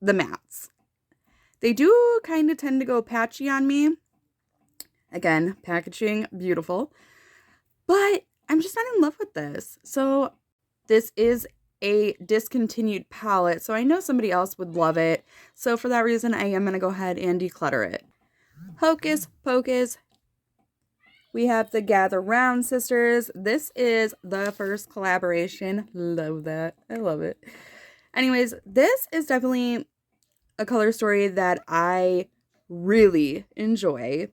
the mattes. They do kind of tend to go patchy on me. Again, packaging, beautiful. But I'm just not in love with this. So this is a discontinued palette. So I know somebody else would love it. So for that reason, I am going to go ahead and declutter it. Hocus Pocus. We have the Gather Round Sisters. This is the first collaboration. Love that. I love it. Anyways, this is definitely a color story that I really enjoy.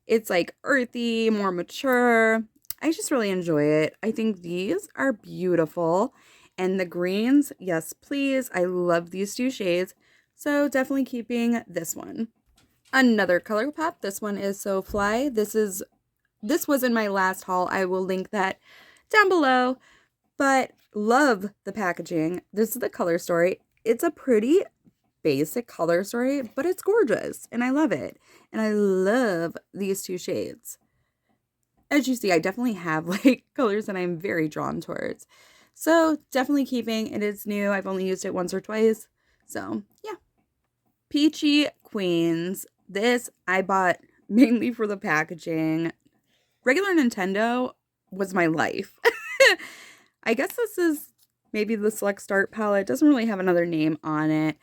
It's like earthy, more mature. I just really enjoy it. I think these are beautiful. And the greens, yes, please. I love these 2 shades. So definitely keeping this one. Another color pop. This one is So Fly. This was in my last haul. I will link that down below. But love the packaging. This is the color story. It's a pretty basic color story, but it's gorgeous. And I love it. And I love these 2 shades. As you see, I definitely have like colors that I'm very drawn towards. So definitely keeping. It is new. I've only used it once or twice. So yeah. Peachy Queens. This I bought mainly for the packaging. Regular Nintendo was my life. I guess this is maybe the Select Start palette. It doesn't really have another name on it.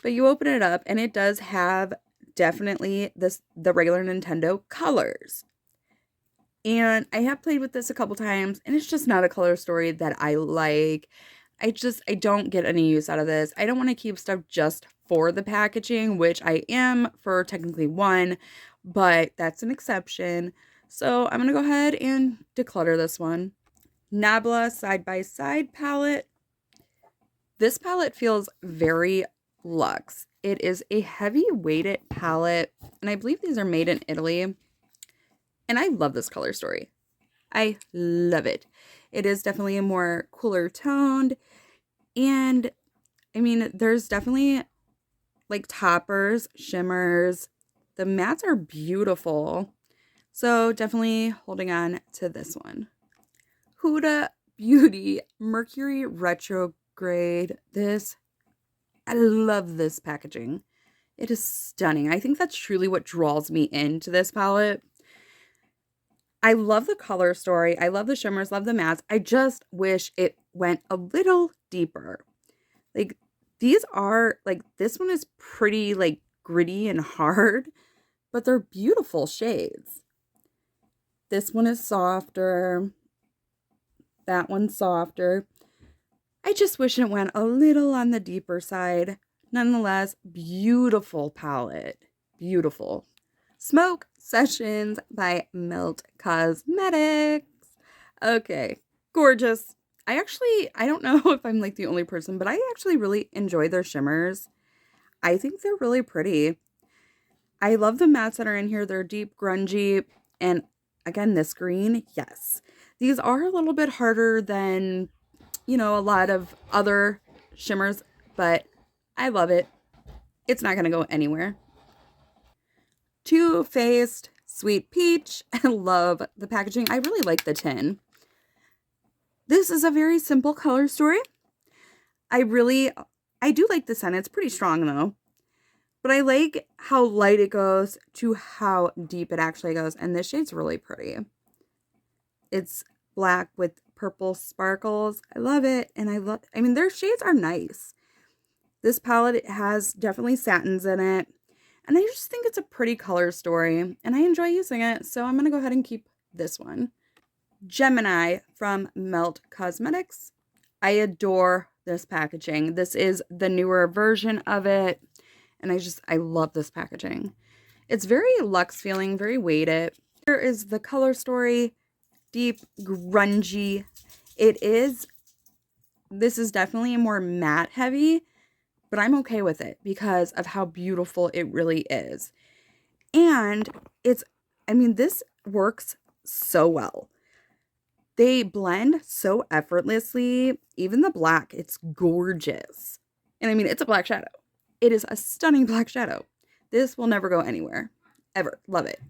But you open it up and it does have definitely the regular Nintendo colors. And I have played with this a couple times and it's just not a color story that I like. I don't get any use out of this. I don't want to keep stuff just for the packaging, which I am for technically one, but that's an exception. So I'm going to go ahead and declutter this one. Nabla Side by Side palette. This palette feels very luxe. It is a heavy weighted palette, and I believe these are made in Italy. And I love this color story. I love it. It is definitely a more cooler toned, and I mean, there's definitely like toppers, shimmers. The mattes are beautiful. So definitely holding on to this one. Huda Beauty Mercury Retrograde. I love this packaging. It is stunning. I think that's truly what draws me into this palette. I love the color story. I love the shimmers, love the mattes. I just wish it went a little deeper. Like these are like, this one is pretty like gritty and hard, but they're beautiful shades. This one is softer. That one's softer. I just wish it went a little on the deeper side. Nonetheless, beautiful palette. Beautiful. Smoke Sessions by Melt Cosmetics. Okay, gorgeous. I don't know if I'm like the only person, but I actually really enjoy their shimmers. I think they're really pretty. I love the mattes that are in here. They're deep, grungy, and again, this green, yes. These are a little bit harder than, you know, a lot of other shimmers, but I love it. It's not going to go anywhere. Too Faced Sweet Peach. I love the packaging. I really like the tin. This is a very simple color story. I do like the scent. It's pretty strong though. But I like how light it goes to how deep it actually goes. And this shade's really pretty. It's black with purple sparkles. I love it. And I mean, their shades are nice. This palette, it has definitely satins in it. And I just think it's a pretty color story. And I enjoy using it. So I'm going to go ahead and keep this one. Gemini from Melt Cosmetics. I adore this packaging. This is the newer version of it. And I love this packaging. It's very luxe feeling, very weighted. Here is the color story. Deep, grungy. This is definitely a more matte heavy, but I'm okay with it because of how beautiful it really is. And this works so well. They blend so effortlessly. Even the black, it's gorgeous. And I mean, it's a black shadow. It is a stunning black shadow. This will never go anywhere. Ever. Love it.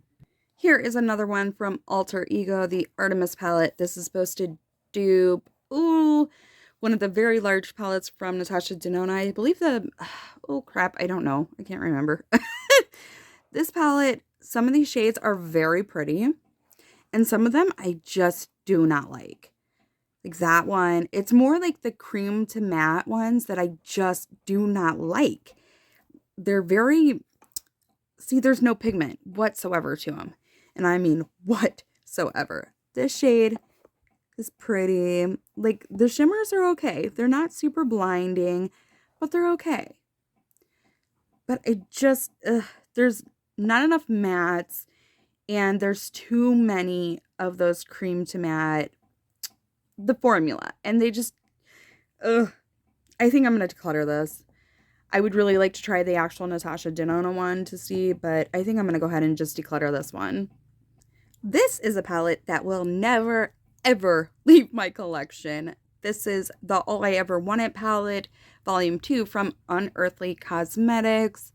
Here is another one from Alter Ego, the Artemis palette. This is supposed to dupe, one of the very large palettes from Natasha Denona. I believe oh crap, I don't know. I can't remember. This palette, some of these shades are very pretty. And some of them I just do not like. Like that one. It's more like the cream to matte ones that I just do not like. They're there's no pigment whatsoever to them. And I mean whatsoever. This shade is pretty. Like the shimmers are okay. They're not super blinding, but they're okay. But there's not enough mattes. And there's too many of those cream to matte, the formula. And they just, I think I'm going to declutter this. I would really like to try the actual Natasha Denona one to see, but I think I'm going to go ahead and just declutter this one. This is a palette that will never, ever leave my collection. This is the All I Ever Wanted palette, Volume 2 from Unearthly Cosmetics.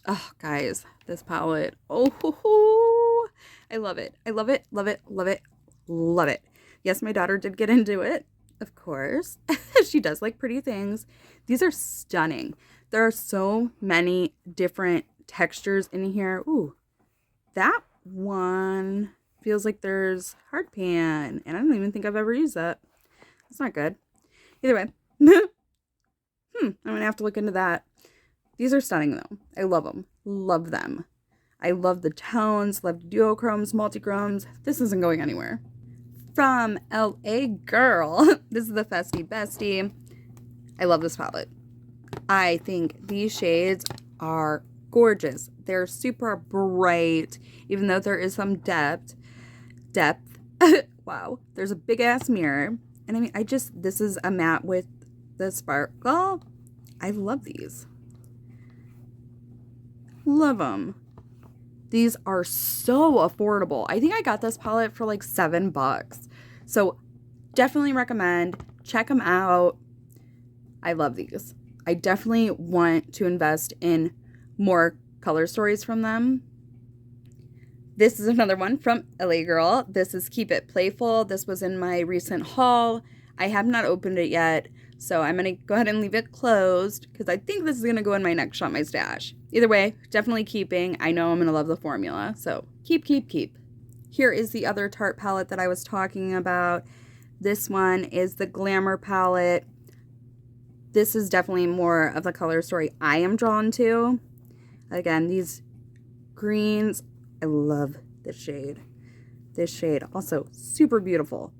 Oh, guys, this palette. I love it. I love it, love it, love it, love it. Yes, my daughter did get into it. of course. She does like pretty things. These are stunning. There are so many different textures in here. Ooh, that one feels like there's hard pan, and I don't even think I've ever used that. That's not good. Either way. I'm gonna have to look into that. These are stunning though. I love them. Love them. I love the tones, love duochromes, multichromes. This isn't going anywhere. From LA Girl, this is the Festy Bestie. I love this palette. I think these shades are gorgeous. They're super bright, even though there is some depth. Wow. There's a big ass mirror. And I mean, this is a matte with the sparkle. I love these. Love them. These are so affordable. I think I got this palette for like $7. So definitely recommend. Check them out. I love these. I definitely want to invest in more color stories from them. This is another one from LA Girl. This is Keep It Playful. This was in my recent haul. I have not opened it yet, so I'm going to go ahead and leave it closed because I think this is going to go in my next Shop My Stash. Either way, definitely keeping. I know I'm going to love the formula, so keep. Here is the other Tarte palette that I was talking about. This one is the Glamour palette. This is definitely more of the color story I am drawn to. Again, these greens, I love this shade. This shade, also super beautiful.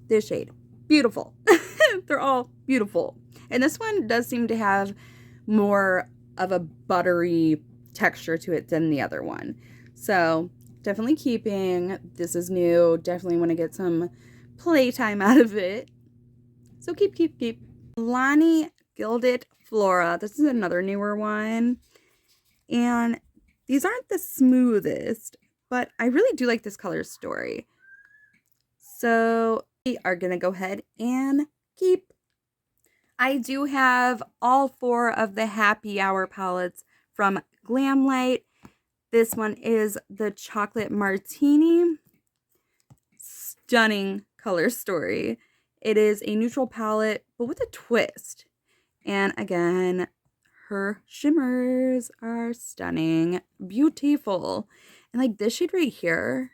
This shade, beautiful. They're all beautiful. And this one does seem to have more of a buttery texture to it than the other one. So definitely keeping. This is new. Definitely want to get some playtime out of it. So keep. Lonnie Gilded Flora. This is another newer one. And these aren't the smoothest, but I really do like this color story. So we are going to go ahead and keep. I do have all 4 of the Happy Hour palettes from Glamlight. This one is the Chocolate Martini. Stunning color story. It is a neutral palette, but with a twist. And again, her shimmers are stunning. Beautiful. And like this shade right here,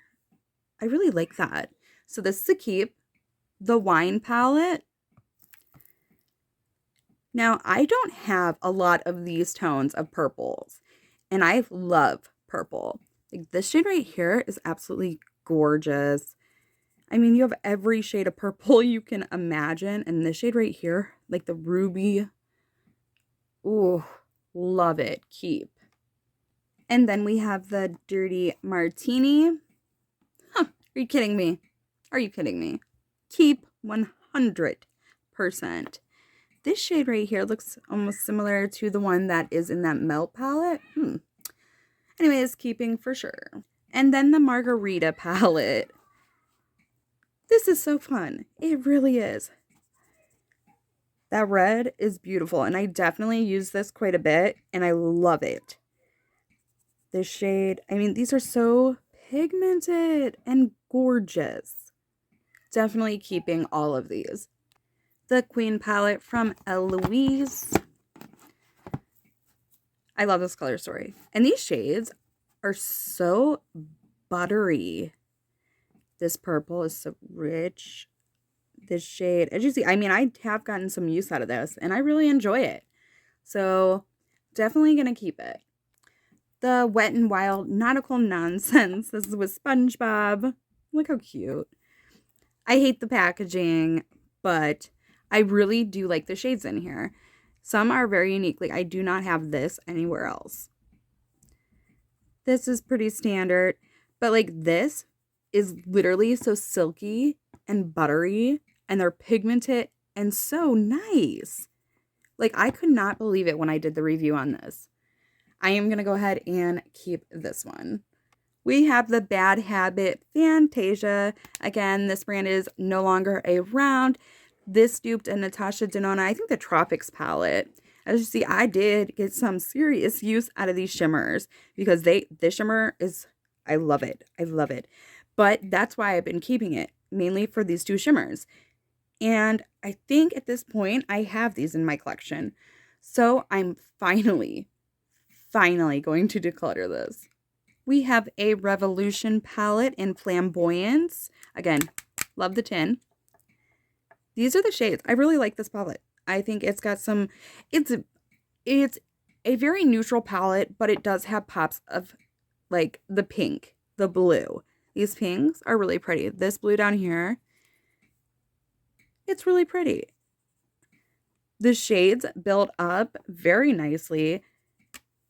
I really like that. So this is a keep. The Wine palette. Now, I don't have a lot of these tones of purples, and I love purple. Like this shade right here is absolutely gorgeous. I mean, you have every shade of purple you can imagine, and this shade right here, like the ruby, ooh, love it. Keep. And then we have the Dirty Martini. Huh, are you kidding me? Are you kidding me? Keep 100%. This shade right here looks almost similar to the one that is in that Melt palette. Anyways, keeping for sure. And then the Margarita palette. This is so fun. It really is. That red is beautiful, and I definitely use this quite a bit, and I love it. This shade, I mean, these are so pigmented and gorgeous. Definitely keeping all of these. The Queen palette from Eloise. I love this color story. And these shades are so buttery. This purple is so rich. This shade, as you see, I mean, I have gotten some use out of this, and I really enjoy it. So definitely going to keep it. The Wet n Wild Nautical Nonsense. This is with SpongeBob. Look how cute. I hate the packaging, but I really do like the shades in here. Some are very unique. Like, I do not have this anywhere else. This is pretty standard, but like this is literally so silky and buttery, and they're pigmented and so nice. Like, I could not believe it when I did the review on this. I am going to go ahead and keep this one. We have the Bad Habit Fantasia. Again, this brand is no longer around. This duped a Natasha Denona, I think the Tropics palette. As you see, I did get some serious use out of these shimmers because this shimmer is, I love it. I love it. But that's why I've been keeping it, mainly for these 2 shimmers. And I think at this point I have these in my collection. So I'm finally going to declutter this. We have a Revolution palette in Flamboyance. Again, love the tin. These are the shades. I really like this palette. I think it's got some, it's a very neutral palette, but it does have pops of like the pink, the blue. These pinks are really pretty. This blue down here, it's really pretty. The shades build up very nicely,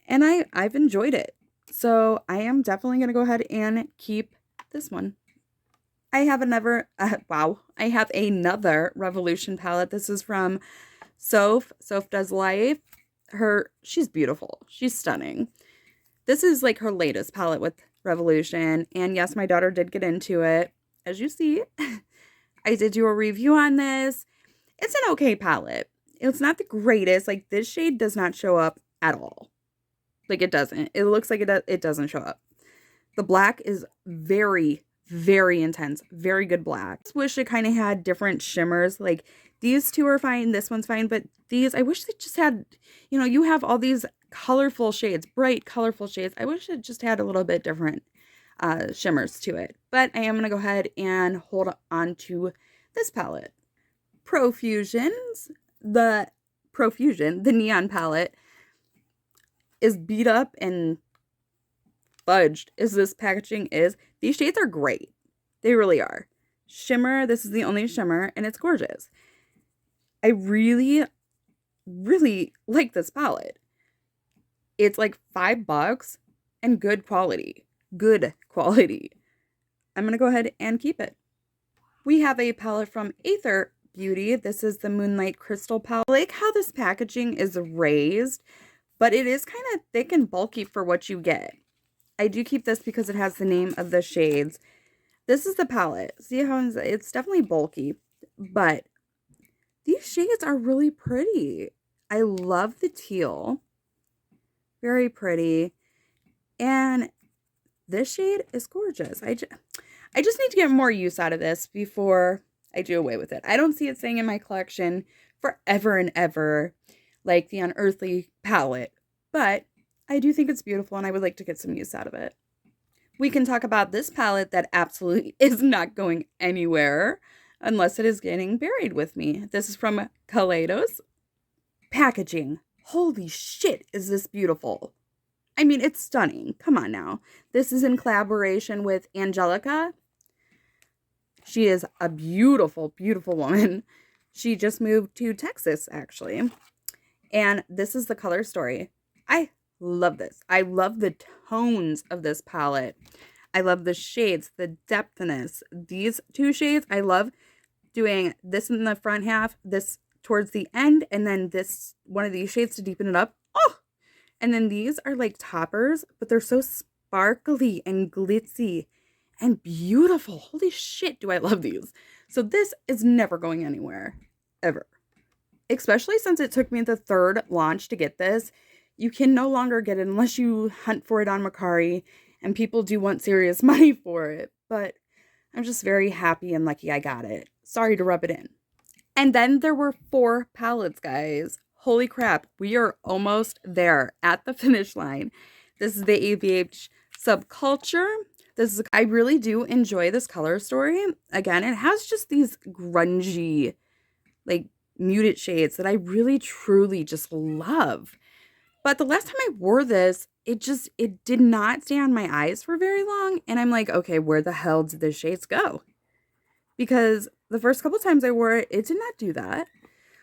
and I've enjoyed it. So I am definitely going to go ahead and keep this one. I have another, I have another Revolution palette. This is from Soph. Soph Does Life. She's beautiful. She's stunning. This is like her latest palette with Revolution. And yes, my daughter did get into it. As you see, I did do a review on this. It's an okay palette. It's not the greatest. Like, this shade does not show up at all. Like, it doesn't. It looks like it doesn't show up. The black is very, very intense. Very good black. I just wish it kind of had different shimmers. Like, these two are fine. This one's fine. But these, I wish they just had, you know, you have all these colorful shades, bright, colorful shades. I wish it just had a little bit different shimmers to it. But I am going to go ahead and hold on to this palette. Profusions. The Profusion, the neon palette, is beat up and fudged as this packaging is. These shades are great. They really are. Shimmer, this is the only shimmer, and it's gorgeous. I really, really like this palette. It's like $5 and good quality. Good quality. I'm going to go ahead and keep it. We have a palette from Aether Beauty. This is the Moonlight Crystal palette. I like how this packaging is raised, but it is kind of thick and bulky for what you get. I do keep this because it has the name of the shades. This is the palette. See how it's definitely bulky, but these shades are really pretty. I love the teal. Very pretty. And this shade is gorgeous. I just need to get more use out of this before I do away with it. I don't see it staying in my collection forever and ever like the Unearthly palette, but I do think it's beautiful and I would like to get some use out of it. We can talk about this palette that absolutely is not going anywhere unless it is getting buried with me. This is from Kaleidos. Packaging. Holy shit, is this beautiful. I mean, it's stunning. Come on now. This is in collaboration with Angelica. She is a beautiful, beautiful woman. She just moved to Texas, actually. And this is the color story. I love this. I love the tones of this palette. I love the shades, the depthness. These two shades, I love doing this in the front half, this towards the end, and then this one of these shades to deepen it up. Oh! And then these are like toppers, but they're so sparkly and glitzy and beautiful. Holy shit, do I love these. So this is never going anywhere, ever. Especially since it took me the third launch to get this. You can no longer get it unless you hunt for it on Mecari, and people do want serious money for it. But I'm just very happy and lucky I got it. Sorry to rub it in. And then there were 4 palettes, guys. Holy crap, we are almost there at the finish line. This is the AVH Subculture. I really do enjoy this color story. Again, it has just these grungy, like, muted shades that I really, truly just love. But the last time I wore this, it did not stay on my eyes for very long. And I'm like, okay, where the hell did the shades go? Because the first couple times I wore it, it did not do that.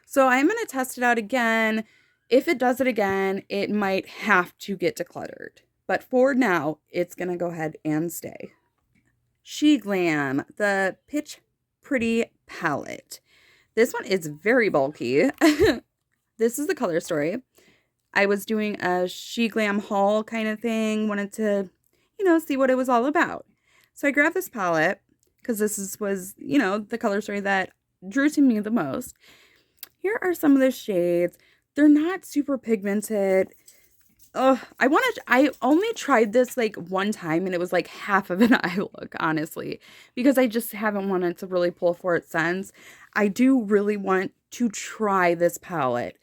So I'm going to test it out again. If it does it again, it might have to get decluttered. But for now, it's going to go ahead and stay. She Glam, the Pitch Pretty palette. This one is very bulky. This is the color story. I was doing a She Glam haul kind of thing. Wanted to, see what it was all about. So I grabbed this palette because this was, the color story that drew to me the most. Here are some of the shades. They're not super pigmented. I only tried this like one time and it was like half of an eye look, honestly, because I just haven't wanted to really pull for it since. I do really want to try this palette.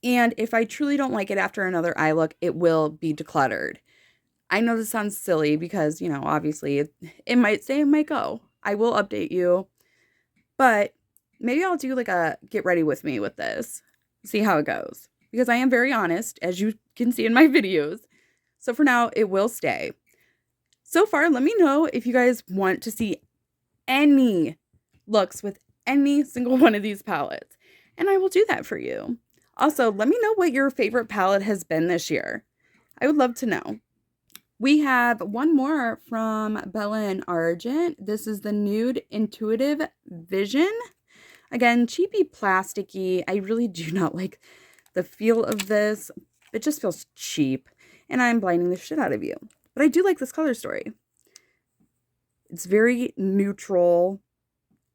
And if I truly don't like it after another eye look, it will be decluttered. I know this sounds silly because, you know, obviously it might say it might go. I will update you, but maybe I'll do like a get ready with me with this, see how it goes. Because I am very honest, as you can see in my videos. So for now, it will stay. So far, let me know if you guys want to see any looks with any single one of these palettes. And I will do that for you. Also, let me know what your favorite palette has been this year. I would love to know. We have one more from Bella and Argent. This is the Nude Intuitive Vision. Again, cheapy plasticky. I really do not like the feel of this. It just feels cheap. And I'm blinding the shit out of you. But I do like this color story. It's very neutral.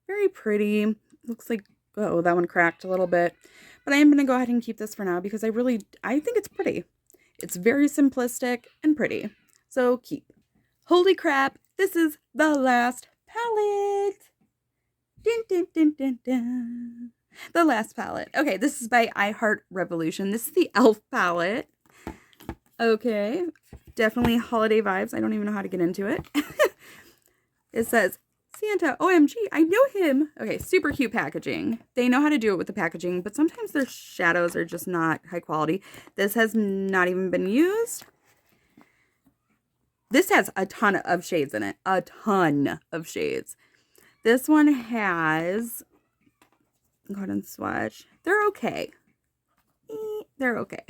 Very pretty. Looks like, oh, that one cracked a little bit. But I am going to go ahead and keep this for now because I think it's pretty. It's very simplistic and pretty. So keep. Holy crap, this is the last palette. Dun, dun, dun, dun, dun. The last palette. Okay, this is by I Heart Revolution. This is the e.l.f. palette. Okay, definitely holiday vibes. I don't even know how to get into it. It says, Santa, OMG, I know him. Okay, super cute packaging. They know how to do it with the packaging, but sometimes their shadows are just not high quality. This has not even been used. This has a ton of shades in it. A ton of shades. This one has, go ahead and swatch. They're okay. They're okay.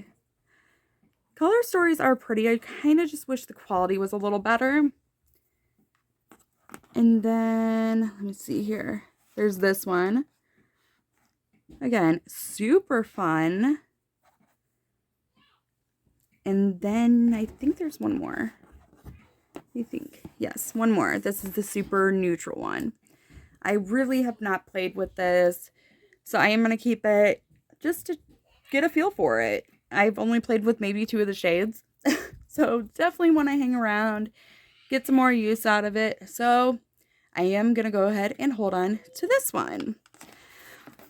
Color stories are pretty. I kind of just wish the quality was a little better. And then, let me see here. There's this one. Again, super fun. And then I think there's one more. Yes, one more. This is the super neutral one. I really have not played with this, so I am going to keep it just to get a feel for it. I've only played with maybe 2 of the shades, so definitely want to hang around, get some more use out of it. So I am going to go ahead and hold on to this one.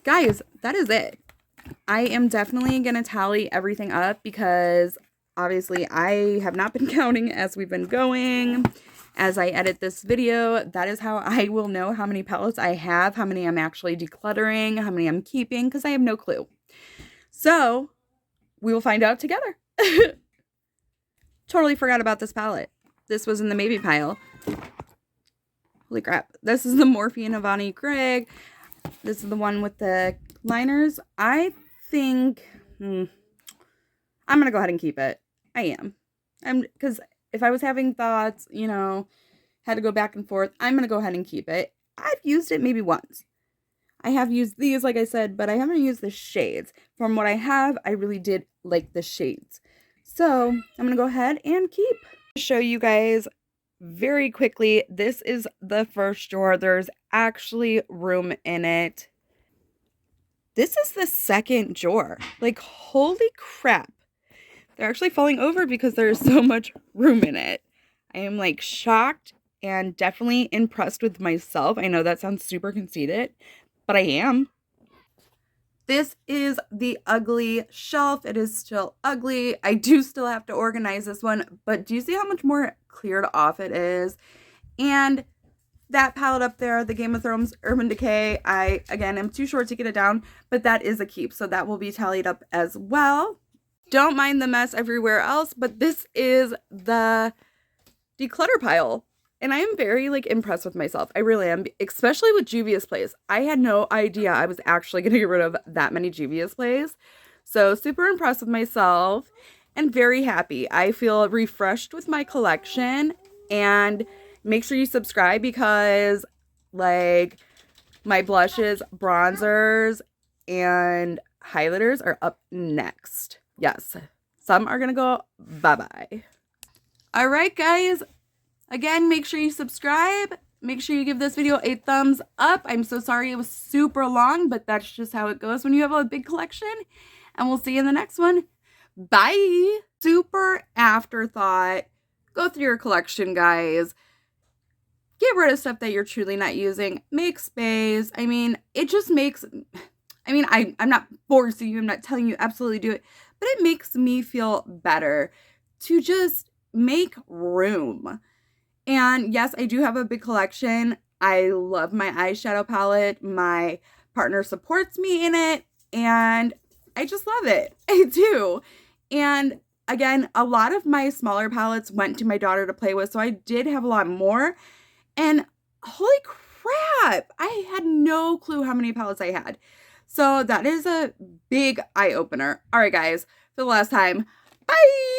Guys, that is it. I am definitely going to tally everything up because obviously I have not been counting as we've been going. As I edit this video, that is how I will know how many palettes I have, how many I'm actually decluttering, how many I'm keeping, because I have no clue. So we will find out together. Totally forgot about this palette. This was in the maybe pile. Holy crap. This is the Morphe Navani Craig. This is the one with the liners. I think I'm going to go ahead and keep it. I am. Because if I was having thoughts, you know, had to go back and forth, I'm going to go ahead and keep it. I've used it maybe once. I have used these, like I said, but I haven't used the shades. From what I have, I really did like the shades. So I'm going to go ahead and keep. Show you guys very quickly. This is the first drawer. There's actually room in it. This is the second drawer. Like, holy crap. They're actually falling over because there's so much room in it. I am like shocked and definitely impressed with myself. I know that sounds super conceited, but I am. This is the ugly shelf. It is still ugly. I do still have to organize this one, but do you see how much more cleared off it is? And that palette up there, the Game of Thrones Urban Decay, I, again, am too short to get it down, but that is a keep, so that will be tallied up as well. Don't mind the mess everywhere else, but this is the declutter pile. And I am very, like, impressed with myself. I really am, especially with Juvia's Place. I had no idea I was actually going to get rid of that many Juvia's Place. So, super impressed with myself and very happy. I feel refreshed with my collection. And make sure you subscribe because, like, my blushes, bronzers, and highlighters are up next. Yes, some are going to go bye-bye. All right, guys. Again, make sure you subscribe. Make sure you give this video a thumbs up. I'm so sorry it was super long, but that's just how it goes when you have a big collection. And we'll see you in the next one. Bye. Super afterthought. Go through your collection, guys. Get rid of stuff that you're truly not using. Make space. I mean, it just makes, I'm not forcing you. I'm not telling you absolutely do it, but it makes me feel better to just make room. And yes, I do have a big collection. I love my eyeshadow palette. My partner supports me in it, and I just love it. I do. And again, a lot of my smaller palettes went to my daughter to play with, so I did have a lot more. And holy crap, I had no clue how many palettes I had. So that is a big eye opener. All right, guys, for the last time, bye.